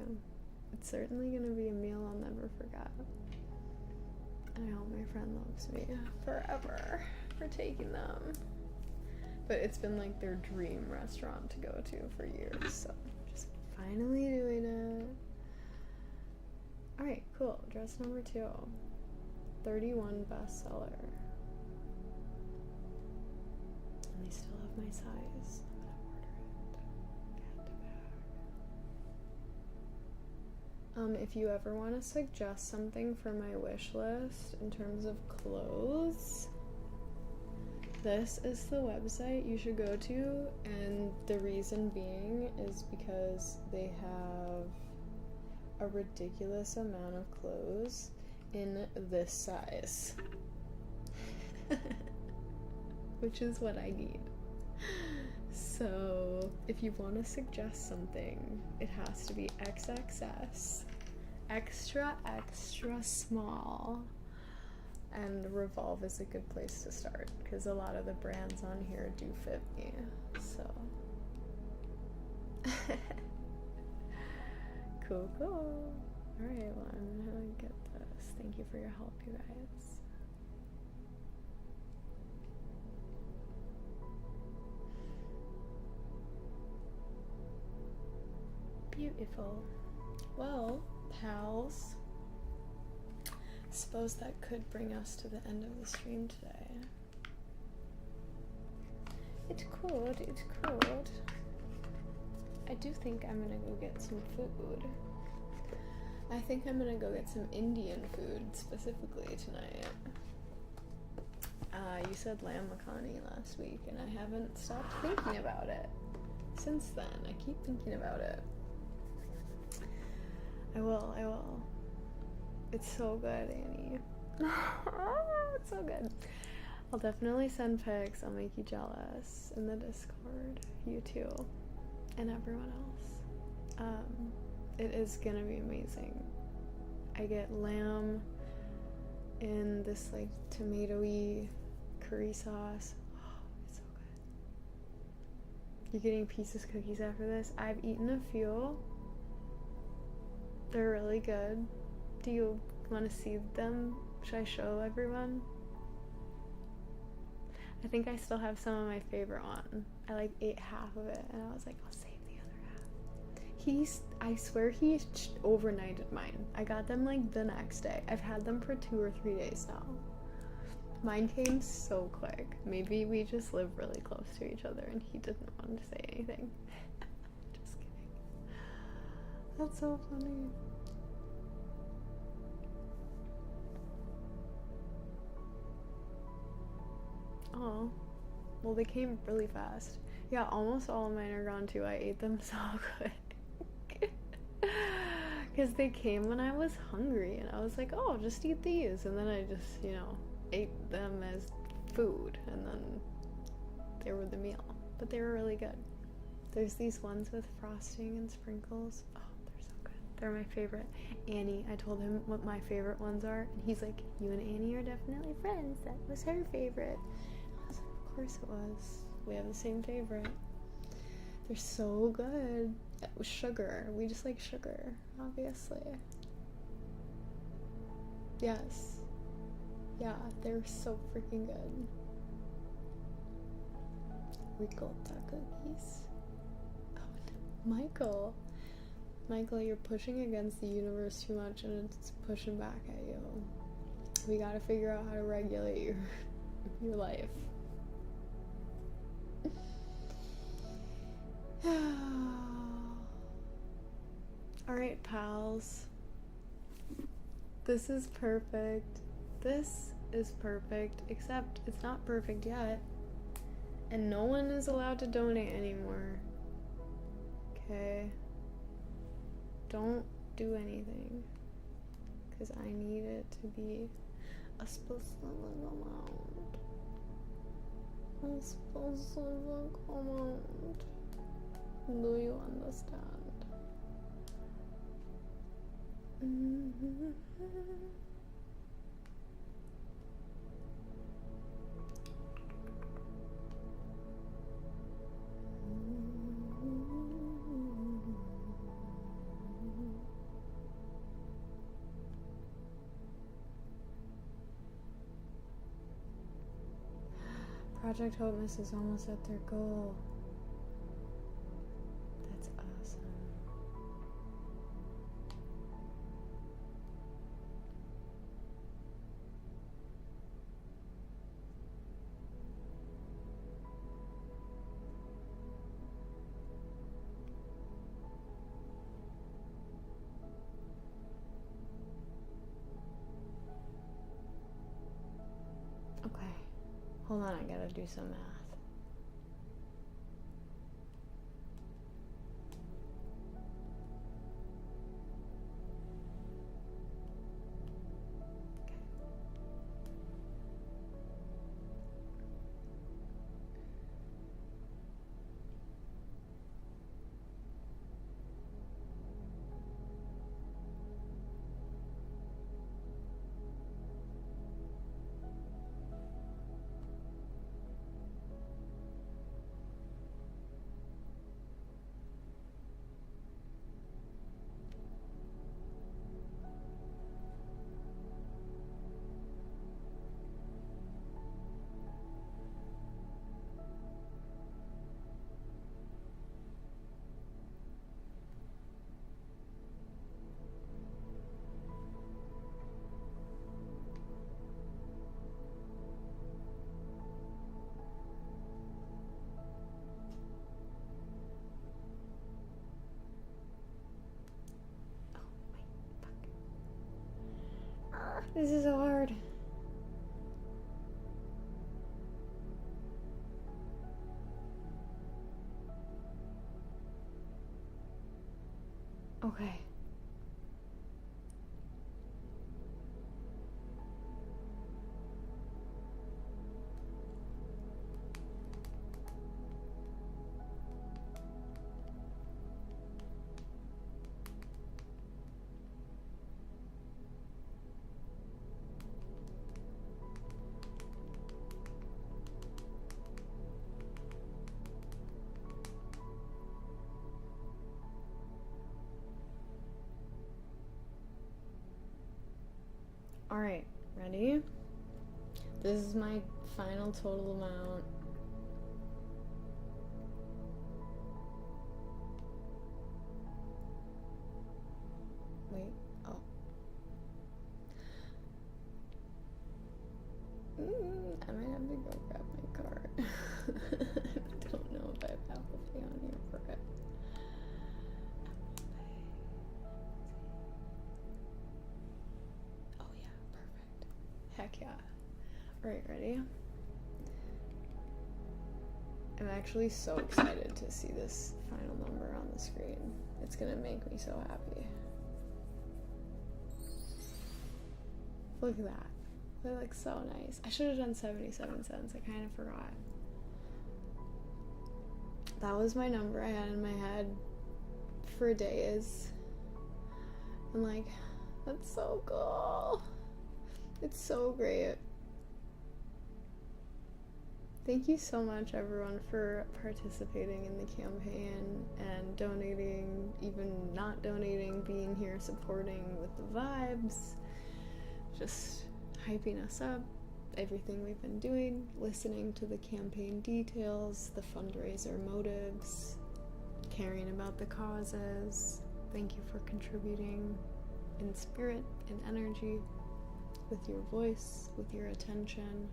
S1: It's certainly gonna be a meal I'll never forget. And I hope my friend loves me forever for taking them. But it's been like their dream restaurant to go to for years, so just finally doing it. Alright, cool. Dress number 2. 31 bestseller. And they still have my size. I'm gonna order it. If you ever want to suggest something for my wish list in terms of clothes, this is the website you should go to, and the reason being is because they have a ridiculous amount of clothes in this size. Which is what I need. So if you want to suggest something, it has to be XXS, extra small, and Revolve is a good place to start because a lot of the brands on here do fit me. So cool. Alright, well, I'm gonna get this. Thank you for your help, you guys. Beautiful. Well, pals, suppose that could bring us to the end of the stream today. It could. I do think I'm gonna go get some food. I think I'm gonna go get some Indian food specifically tonight. You said lamb makhani last week, and I haven't stopped thinking about it since then. I keep thinking about it. I will. It's so good, Annie. It's so good. I'll definitely send pics. I'll make you jealous in the Discord. You too. And everyone else. It is gonna be amazing. I get lamb in this like tomatoey curry sauce. Oh, it's so good. You're getting pieces cookies after this? I've eaten a few. They're really good. Do you want to see them? Should I show everyone? I think I still have some of my favorite one. I like ate half of it and I was like, I'll save the other half. I swear he overnighted mine. I got them like the next day. I've had them for 2 or 3 days now. Mine came so quick. Maybe we just live really close to each other and he didn't want to say anything. Just kidding. That's so funny. Oh, well, they came really fast. Yeah, almost all of mine are gone too. I ate them so quick. Because they came when I was hungry and I was like, oh, just eat these. And then I just, ate them as food and then they were the meal. But they were really good. There's these ones with frosting and sprinkles. Oh, they're so good. They're my favorite. Annie, I told him what my favorite ones are and he's like, you and Annie are definitely friends. That was her favorite. I was like, of course it was. We have the same favorite. They're so good. Sugar. We just like sugar, obviously. Yes. Yeah, they're so freaking good. Ricotta cookies. Oh, no. Michael, you're pushing against the universe too much and it's pushing back at you. We gotta figure out how to regulate your life. Alright, pals. This is perfect. This is perfect, except it's not perfect yet. And no one is allowed to donate anymore. Okay? Don't do anything. Because I need it to be a specific amount. A specific amount. Do you understand? Project Hope Miss is almost at their goal. That's awesome. Okay. Hold on, I gotta do some math. This is so hard. Okay. Alright, ready? This is my final total amount. Wait, oh. I might have to go grab my card. I don't know if I have Apple Pay on here for it. Oh yeah, perfect. Heck yeah. Alright, ready? I'm actually so excited to see this final number on the screen. It's gonna make me so happy. Look at that. They look so nice. I should have done 77 cents. I kind of forgot. That was my number I had in my head for days. And like, that's so cool. It's so great. Thank you so much, everyone, for participating in the campaign and donating, even not donating, being here, supporting with the vibes, just hyping us up, everything we've been doing, listening to the campaign details, the fundraiser motives, caring about the causes. Thank you for contributing in spirit and energy, with your voice, with your attention.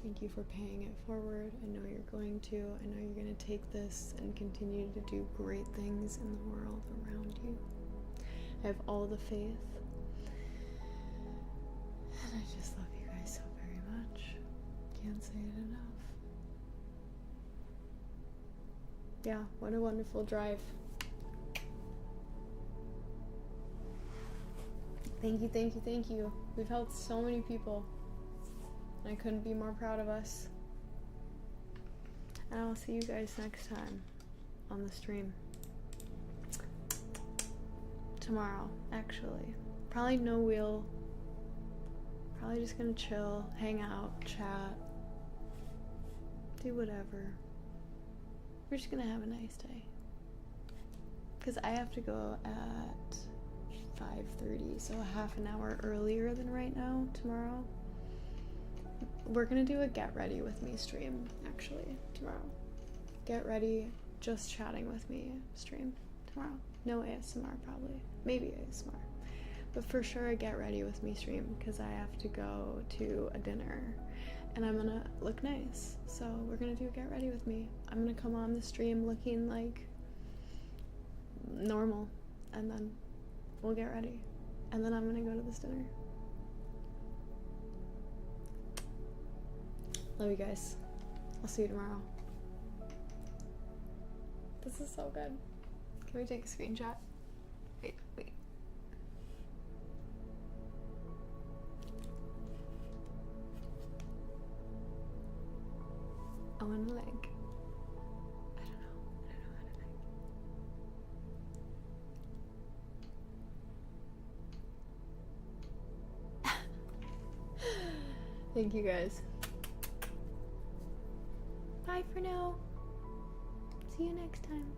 S1: Thank you for paying it forward. I know you're going to. I know you're going to take this and continue to do great things in the world around you. I have all the faith. And I just love you guys so very much. Can't say it enough. Yeah, what a wonderful drive. Thank you, thank you, thank you. We've helped so many people. I couldn't be more proud of us. And I'll see you guys next time on the stream. Tomorrow, actually. Probably no wheel. Probably just gonna chill, hang out, chat, do whatever. We're just gonna have a nice day. Because I have to go at 5:30, so a half an hour earlier than right now, tomorrow. We're gonna do a get ready with me stream, actually, tomorrow. Get ready, just chatting with me stream tomorrow. No ASMR probably, maybe ASMR. But for sure a get ready with me stream, because I have to go to a dinner and I'm gonna look nice. So we're gonna do a get ready with me. I'm gonna come on the stream looking like normal, and then we'll get ready. And then I'm gonna go to this dinner. Love you guys. I'll see you tomorrow. This is so good. Can we take a screenshot? Wait. I wanna like, I don't know how to make. Thank you guys. Bye for now. See you next time.